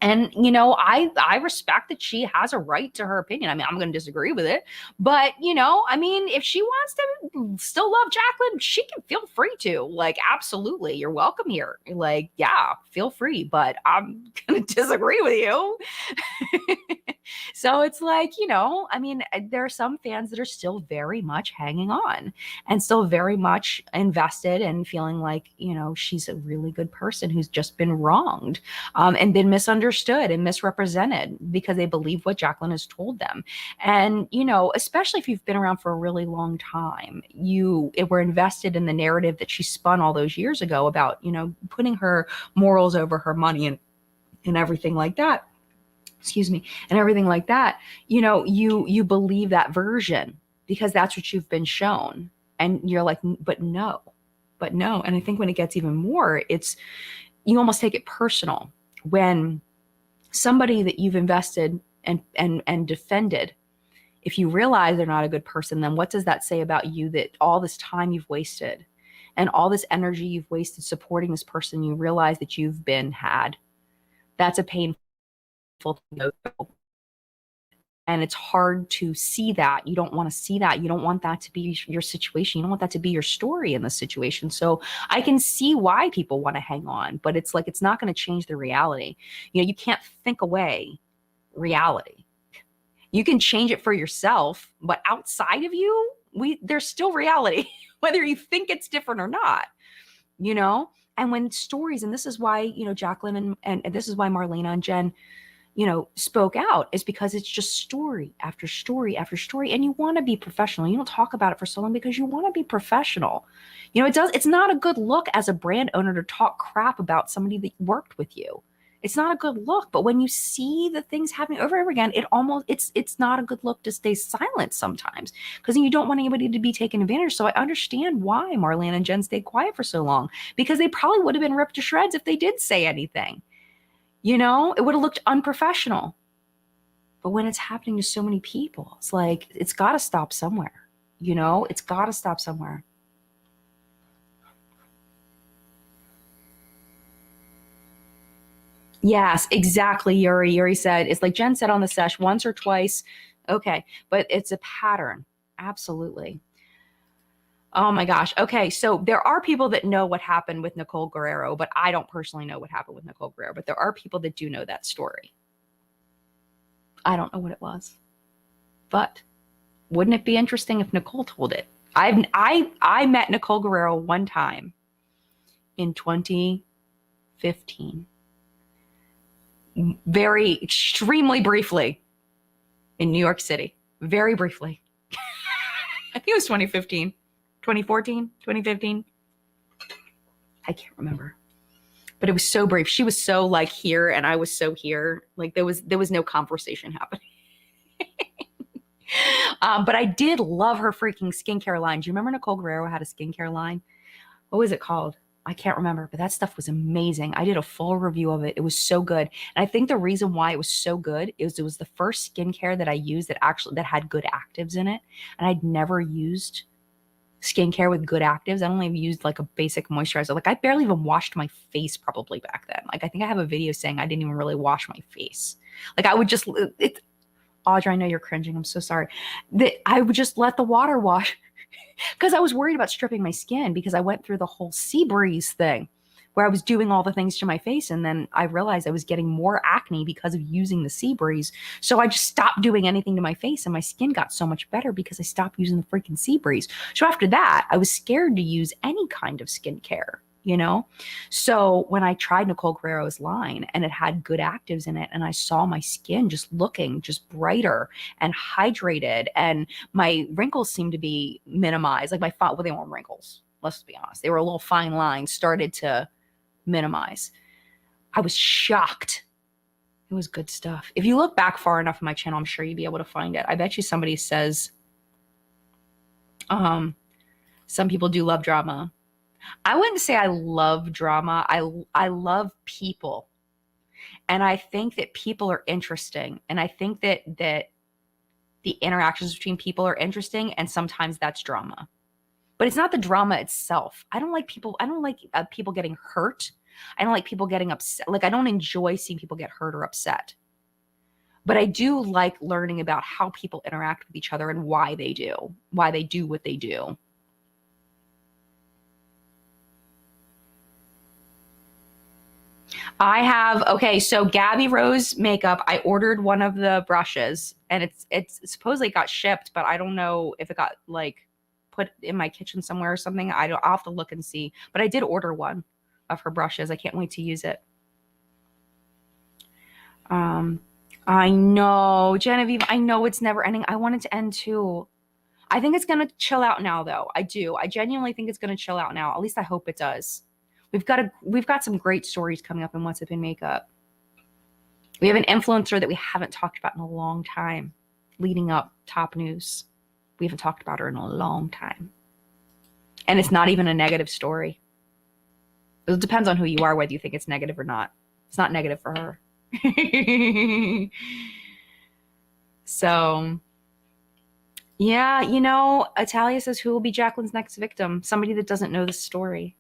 And, you know, I respect that she has a right to her opinion. I mean, I'm going to disagree with it, but, you know, I mean, if she wants to still love Jaclyn, she can feel free to. Like, absolutely. You're welcome here. Like, yeah, feel free, but I'm going to disagree with you. So it's like, you know, I mean, there are some fans that are still very much hanging on and still very much invested and feeling like, you know, she's a really good person who's just been wronged and been misunderstood and misrepresented because they believe what Jaclyn has told them. And, you know, especially if you've been around for a really long time, you were invested in the narrative that she spun all those years ago about, you know, putting her morals over her money and everything like that. Excuse me, and everything like that, you know, you believe that version because that's what you've been shown. And you're like, but no. And I think when it gets even more, it's you almost take it personal when somebody that you've invested and defended, if you realize they're not a good person, then what does that say about you, that all this time you've wasted and all this energy you've wasted supporting this person, you realize that you've been had? That's a painful thing to go. And it's hard to see that. You don't want to see that. You don't want that to be your situation. You don't want that to be your story in this situation. So I can see why people want to hang on, but it's like, it's not going to change the reality. You know, you can't think away reality. You can change it for yourself, but outside of you, there's still reality, whether you think it's different or not, you know? And when stories, and this is why, you know, Jaclyn and this is why Marlena and Jen, you know, spoke out, is because it's just story after story after story. And you want to be professional. You don't talk about it for so long because you want to be professional. You know, it's not a good look as a brand owner to talk crap about somebody that worked with you. It's not a good look. But when you see the things happening over and over again, it's not a good look to stay silent sometimes because you don't want anybody to be taken advantage. So I understand why Marlena and Jen stayed quiet for so long, because they probably would have been ripped to shreds if they did say anything. You know, it would have looked unprofessional. But when it's happening to so many people, it's like, it's got to stop somewhere. You know, it's got to stop somewhere. Yes, exactly, Yuri. Yuri said, it's like Jen said on the sesh, once or twice. Okay, but it's a pattern. Absolutely. Oh my gosh. Okay, so there are people that know what happened with Nicole Guerrero, but I don't personally know what happened with Nicole Guerrero, but there are people that do know that story. I don't know what it was. But wouldn't it be interesting if Nicole told it? I met Nicole Guerrero one time in 2015. Very extremely briefly in New York City. Very briefly. I think it was 2015, 2014, 2015. I can't remember. But it was so brief. She was so like here and I was so here. Like there was no conversation happening. But I did love her freaking skincare line. Do you remember Nicole Guerrero had a skincare line? What was it called? I can't remember, but that stuff was amazing. I did a full review of it. It was so good. And I think the reason why it was so good is it was the first skincare that I used that had good actives in it. And I'd never used skincare with good actives. I only used like a basic moisturizer. Like I barely even washed my face probably back then. Like I think I have a video saying I didn't even really wash my face. Like I would just, Audra, I know you're cringing. I'm so sorry. I would just let the water wash because I was worried about stripping my skin because I went through the whole sea breeze thing where I was doing all the things to my face. And then I realized I was getting more acne because of using the sea breeze. So I just stopped doing anything to my face and my skin got so much better because I stopped using the freaking sea breeze. So after that, I was scared to use any kind of skincare, you know? So when I tried Nicole Guerrero's line and it had good actives in it and I saw my skin just looking just brighter and hydrated and my wrinkles seemed to be minimized. Like well, they weren't wrinkles. Let's be honest. They were a little fine lines started to minimize. I was shocked. It was good stuff. If you look back far enough on my channel, I'm sure you'd be able to find it. I bet you somebody says, some people do love drama. I wouldn't say I love drama. I love people. And I think that people are interesting. And I think that the interactions between people are interesting. And sometimes that's drama. But it's not the drama itself. I don't like people getting hurt. I don't like people getting upset. Like I don't enjoy seeing people get hurt or upset. But I do like learning about how people interact with each other and why they do what they do. So Gabby Rose makeup, I ordered one of the brushes and it's supposedly got shipped, but I don't know if it got like put in my kitchen somewhere or something. I'll have to look and see, but I did order one of her brushes. I can't wait to use it. I know, Genevieve, I know it's never ending. I want it to end too. I think it's going to chill out now though. I do. I genuinely think it's going to chill out now. At least I hope it does. We've got some great stories coming up in What's Up in Makeup. We have an influencer that we haven't talked about in a long time, leading up top news. We haven't talked about her in a long time. And it's not even a negative story. It depends on who you are, whether you think it's negative or not. It's not negative for her. So, yeah, you know, Italia says, who will be Jaclyn's next victim? Somebody that doesn't know the story.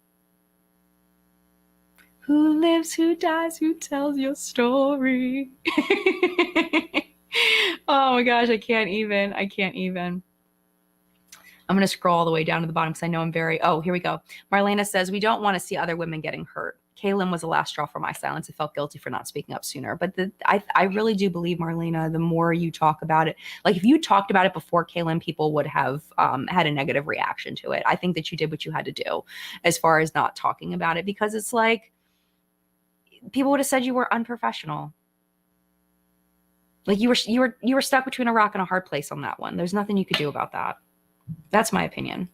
Who lives, who dies, who tells your story? Oh my gosh, I can't even. I'm going to scroll all the way down to the bottom because I know I'm here we go. Marlena says, we don't want to see other women getting hurt. Kaylin was the last straw for my silence. I felt guilty for not speaking up sooner. But I really do believe, Marlena, the more you talk about it, like if you talked about it before Kaylin, people would have had a negative reaction to it. I think that you did what you had to do as far as not talking about it, because it's like people would have said you were unprofessional. Like you were stuck between a rock and a hard place on that one. There's nothing you could do about that. That's my opinion.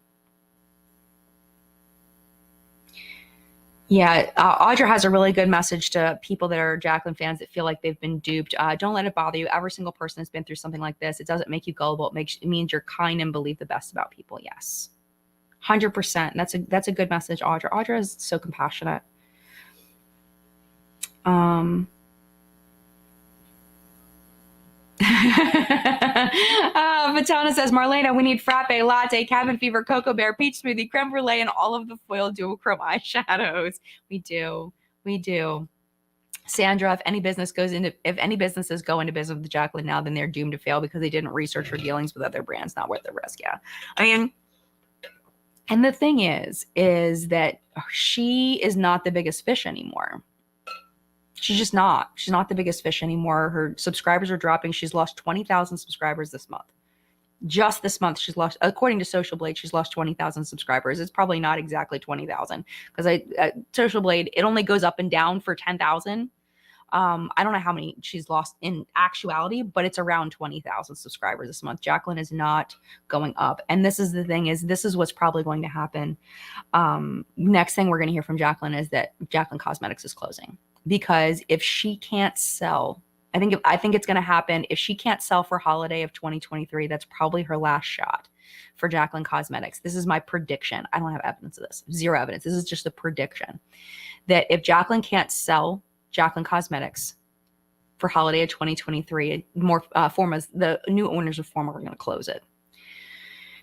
Yeah, Audra has a really good message to people that are Jaclyn fans that feel like they've been duped. Don't let it bother you. Every single person has been through something like this. It doesn't make you gullible. It means you're kind and believe the best about people. Yes, 100%. That's a good message, Audra. Audra is so compassionate. Vitana says, Marlena, we need frappe, latte, cabin fever, cocoa bear, peach smoothie, creme brulee, and all of the foil duochrome eyeshadows. We do. Sandra, if any businesses go into business with Jaclyn now, then they're doomed to fail because they didn't research her dealings with other brands. Not worth the risk. Yeah. I mean, and the thing is that she is not the biggest fish anymore. She's just not. She's not the biggest fish anymore. Her subscribers are dropping. She's lost 20,000 subscribers this month. Just this month, she's lost, according to Social Blade, she's lost 20,000 subscribers. It's probably not exactly 20,000 because Social Blade, it only goes up and down for 10,000. I don't know how many she's lost in actuality, but it's around 20,000 subscribers this month. Jaclyn is not going up. And this is the thing is, this is what's probably going to happen. Next thing we're going to hear from Jaclyn is that Jaclyn Cosmetics is closing, because if she can't sell, I think it's going to happen. If she can't sell for holiday of 2023, that's probably her last shot for Jaclyn Cosmetics. This is my prediction. I don't have evidence of this. Zero evidence. This is just a prediction that if Jaclyn can't sell Jaclyn Cosmetics for holiday of 2023, Forma's, the new owners of Forma are going to close it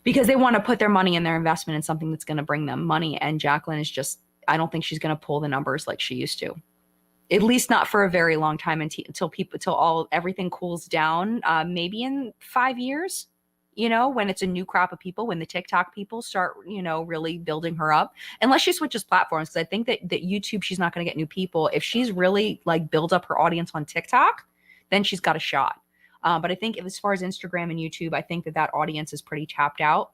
because they want to put their money and their investment in something that's going to bring them money. And Jaclyn is just, I don't think she's going to pull the numbers like she used to. At least not for a very long time, until everything cools down. Maybe in 5 years, when it's a new crop of people, when the TikTok people start, really building her up, unless she switches platforms. Because I think that YouTube, she's not going to get new people. If she's really build up her audience on TikTok, then she's got a shot. But I think as far as Instagram and YouTube, I think that audience is pretty tapped out.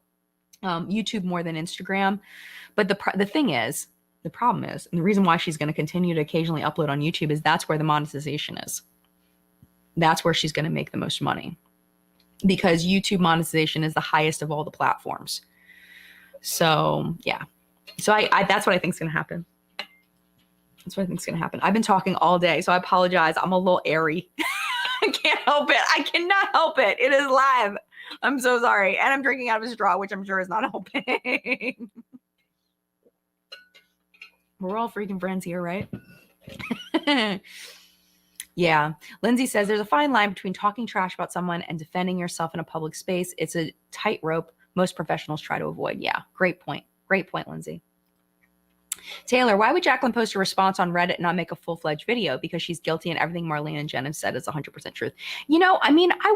YouTube more than Instagram. But the thing is, the problem is, and the reason why she's going to continue to occasionally upload on YouTube is that's where the monetization is. That's where she's going to make the most money, because YouTube monetization is the highest of all the platforms. So yeah. So I that's what I think is going to happen. That's what I think is going to happen. I've been talking all day, so I apologize. I'm a little airy. I can't help it. I cannot help it. It is live. I'm so sorry. And I'm drinking out of a straw, which I'm sure is not helping. We're all freaking friends here, right? Yeah. Lindsay says there's a fine line between talking trash about someone and defending yourself in a public space. It's a tightrope most professionals try to avoid. Yeah. Great point. Great point, Lindsay. Taylor, why would Jaclyn post a response on Reddit and not make a full-fledged video? Because she's guilty and everything Marlene and Jen have said is 100% truth. I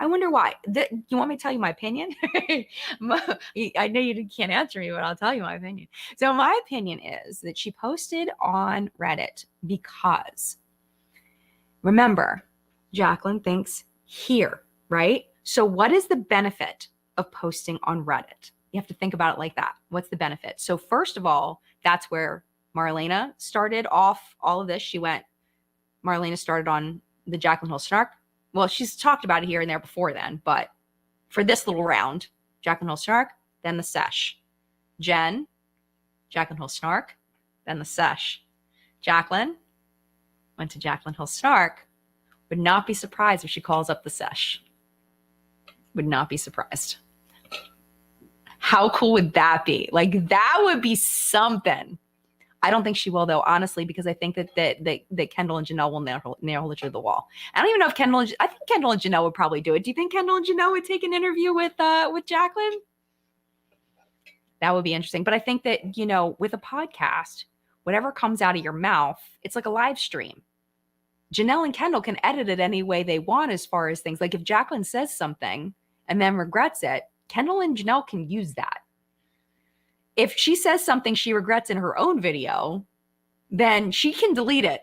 wonder why. You want me to tell you my opinion? I know you can't answer me, but I'll tell you my opinion. So my opinion is that she posted on Reddit because, remember, Jaclyn thinks here, right? So what is the benefit of posting on Reddit? You have to think about it like that. What's the benefit? So first of all, that's where Marlena started off all of this. Marlena started on the Jaclyn Hill snark. Well, she's talked about it here and there before then, but for this little round, Jaclyn Hill snark, then the sesh. Jen, Jaclyn Hill snark, then the sesh. Jaclyn went to Jaclyn Hill snark. Would not be surprised if she calls up the sesh. Would not be surprised. How cool would that be? That would be something. I don't think she will, though, honestly, because I think that Kendall and Janelle will nail her to the wall. I don't even know if I think Kendall and Janelle would probably do it. Do you think Kendall and Janelle would take an interview with Jaclyn? That would be interesting. But I think that, with a podcast, whatever comes out of your mouth, it's like a live stream. Janelle and Kendall can edit it any way they want as far as things. Like if Jaclyn says something and then regrets it, Kendall and Janelle can use that. If she says something she regrets in her own video, then she can delete it.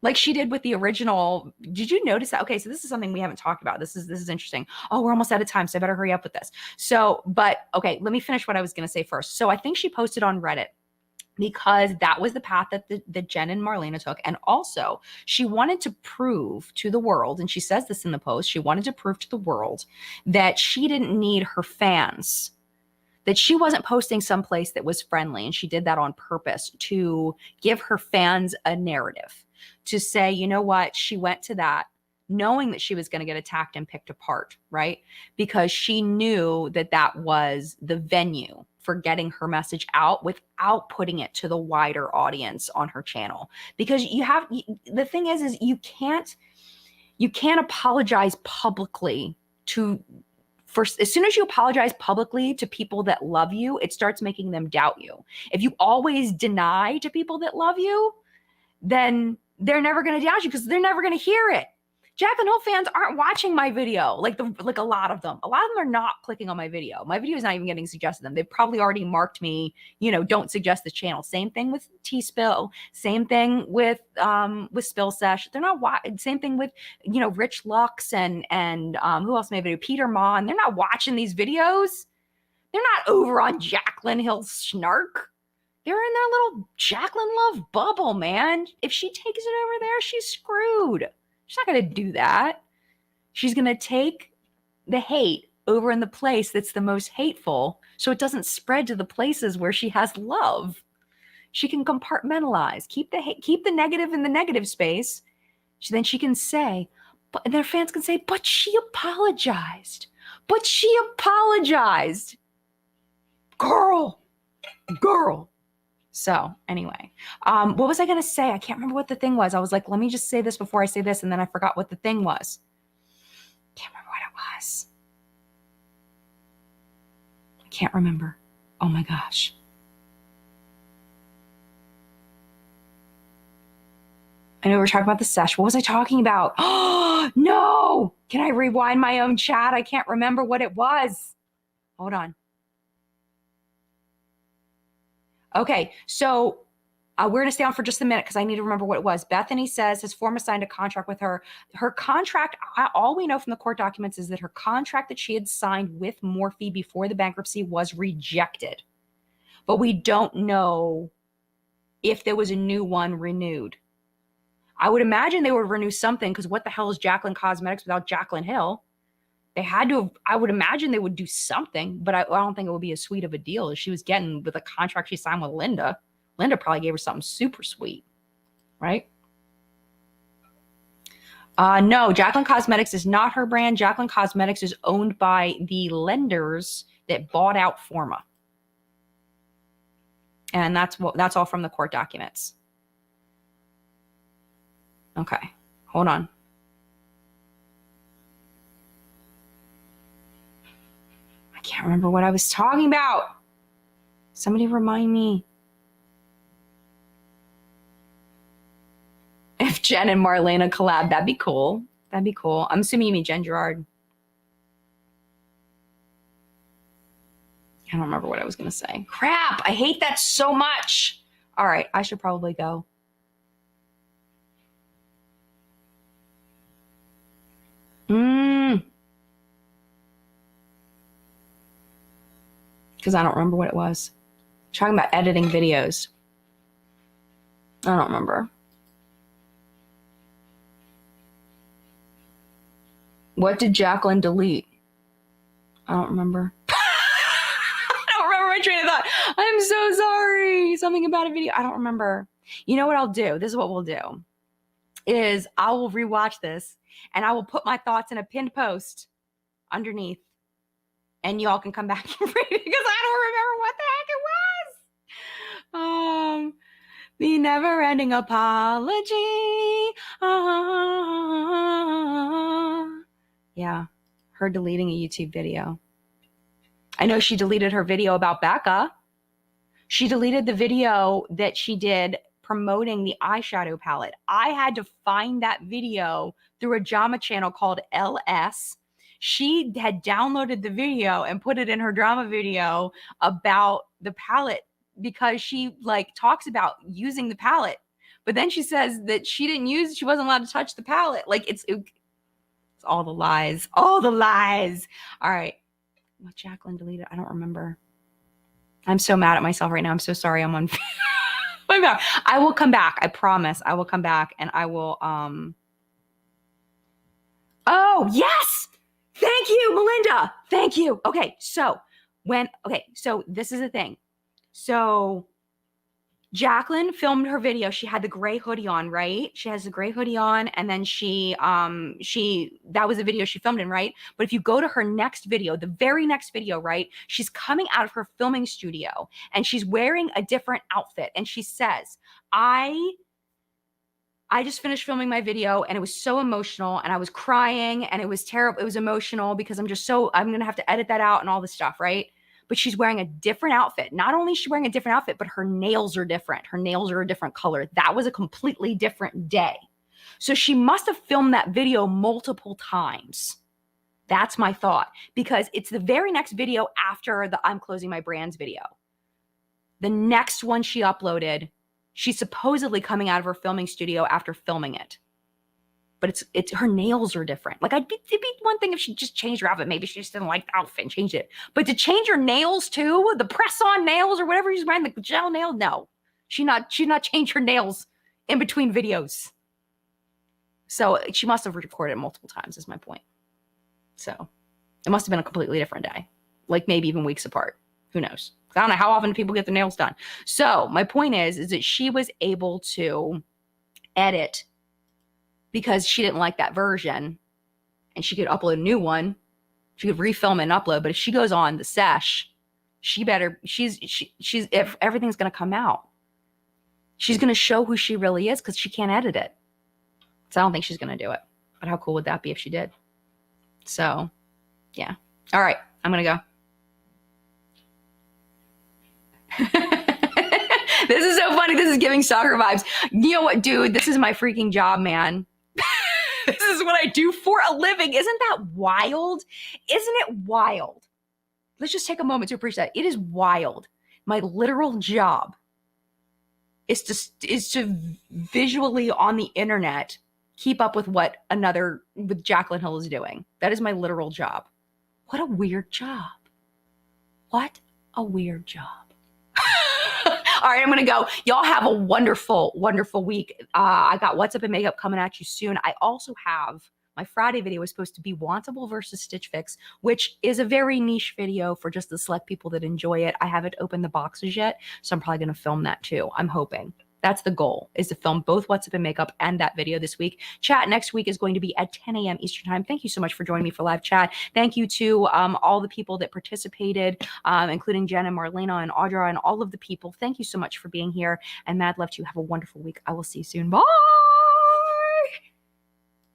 Like she did with the original. Did you notice that? Okay, so this is something we haven't talked about. This is interesting. Oh, we're almost out of time, so I better hurry up with this. But okay, let me finish what I was going to say first. So I think she posted on Reddit because that was the path that Jen and Marlena took. And also she wanted to prove to the world, and she says this in the post, she wanted to prove to the world that she didn't need her fans, that she wasn't posting someplace that was friendly. And she did that on purpose to give her fans a narrative, to say, you know what, she went to that knowing that she was going to get attacked and picked apart, right? Because she knew that was the venue for getting her message out without putting it to the wider audience on her channel. Because the thing is you can't apologize publicly as soon as you apologize publicly to people that love you, it starts making them doubt you. If you always deny to people that love you, then they're never going to doubt you because they're never going to hear it. Jaclyn Hill fans aren't watching my video. Like a lot of them. A lot of them are not clicking on my video. My video is not even getting suggested to them. They've probably already marked me, don't suggest this channel. Same thing with T-Spill. Same thing with Spill Sesh. They're not same thing with, Rich Lux and who else made a video? Peter Ma, and they're not watching these videos. They're not over on Jaclyn Hill's snark. They're in their little Jaclyn love bubble, man. If she takes it over there, she's screwed. She's not going to do that. She's going to take the hate over in the place that's the most hateful so it doesn't spread to the places where she has love. She can compartmentalize, keep the negative in the negative space. Then she can say, and their fans can say, but she apologized. But she apologized. Girl. So anyway, what was I going to say? I can't remember what the thing was. I was like, let me just say this before I say this. And then I forgot what the thing was. Can't remember what it was. I can't remember. Oh my gosh. I know we were talking about the sesh. What was I talking about? Oh, no. Can I rewind my own chat? I can't remember what it was. Hold on. Okay, so we're going to stay on for just a minute because I need to remember what it was. Bethany says his former signed a contract with her. Her contract, all we know from the court documents is that her contract that she had signed with Morphe before the bankruptcy was rejected. But we don't know if there was a new one renewed. I would imagine they would renew something because what the hell is Jaclyn Cosmetics without Jaclyn Hill? They had to have, I would imagine they would do something, but I don't think it would be as sweet of a deal as she was getting with a contract she signed with Linda. Linda probably gave her something super sweet, right? No, Jaclyn Cosmetics is not her brand. Jaclyn Cosmetics is owned by the lenders that bought out Forma. And that's all from the court documents. Okay, hold on. I can't remember what I was talking about. Somebody remind me. If Jen and Marlena collab, that'd be cool. That'd be cool. I'm assuming you mean Jen Gerard. I don't remember what I was going to say. Crap, I hate that so much. All right, I should probably go. Because I don't remember what it was. Talking about editing videos. I don't remember. What did Jaclyn delete? I don't remember. I don't remember my train of thought. I'm so sorry. Something about a video. I don't remember. You know what I'll do? This is what we'll do. Is I will rewatch this and I will put my thoughts in a pinned post underneath. And y'all can come back and read it because I don't remember what the heck it was. The never-ending apology. Yeah, her deleting a YouTube video. I know she deleted her video about Becca. She deleted the video that she did promoting the eyeshadow palette. I had to find that video through a drama channel called LS. She had downloaded the video and put it in her drama video about the palette because she talks about using the palette. But then she says that she wasn't allowed to touch the palette. It's all the lies. All the lies. All right. What Jaclyn deleted? I don't remember. I'm so mad at myself right now. I'm so sorry. I'm on. I will come back. I promise. I will come back and I will. Oh, yes. Thank you, Melinda. Thank you. Okay. So this is the thing. So Jaclyn filmed her video. She had the gray hoodie on, right? She has the gray hoodie on. And then that was the video she filmed in, right? But if you go to her next video, the very next video, right? She's coming out of her filming studio and she's wearing a different outfit. And she says, I just finished filming my video and it was so emotional and I was crying and it was terrible. It was emotional because I'm going to have to edit that out and all this stuff, right? But she's wearing a different outfit. Not only is she wearing a different outfit, but her nails are different. Her nails are a different color. That was a completely different day. So she must have filmed that video multiple times. That's my thought, because it's the very next video after the I'm closing my brands video. The next one she uploaded, she's supposedly coming out of her filming studio after filming it. But it's her nails are different. Like, it'd be one thing if she just changed her outfit. Maybe she just didn't like the outfit and changed it. But to change her nails too, the press-on nails or whatever she's wearing, the gel nail, no. She not changed her nails in between videos. So she must have recorded it multiple times, is my point. So it must have been a completely different day. Like maybe even weeks apart. Who knows? I don't know how often people get their nails done. So my point is that she was able to edit because she didn't like that version, and she could upload a new one. She could refilm and upload. But if she goes on the sesh, if everything's going to come out, she's going to show who she really is because she can't edit it. So I don't think she's going to do it. But how cool would that be if she did? So, yeah. All right. I'm going to go. This is so funny. This is giving soccer vibes. You know what, dude? This is my freaking job, man. This is what I do for a living. Isn't that wild? Isn't it wild? Let's just take a moment to appreciate that. It is wild. My literal job is to visually on the internet keep up with what with Jaclyn Hill is doing. That is my literal job. What a weird job. What a weird job. All right, I'm going to go. Y'all have a wonderful, wonderful week. I got What's Up in Makeup coming at you soon. I also have my Friday video was supposed to be Wantable versus Stitch Fix, which is a very niche video for just the select people that enjoy it. I haven't opened the boxes yet, so I'm probably going to film that too. I'm hoping. That's the goal, is to film both What's Up in Makeup and that video this week. Chat next week is going to be at 10 a.m. Eastern time. Thank you so much for joining me for live chat. Thank you to all the people that participated, including Jen and Marlena and Audra and all of the people. Thank you so much for being here, and mad love to you. Have a wonderful week. I will see you soon. Bye.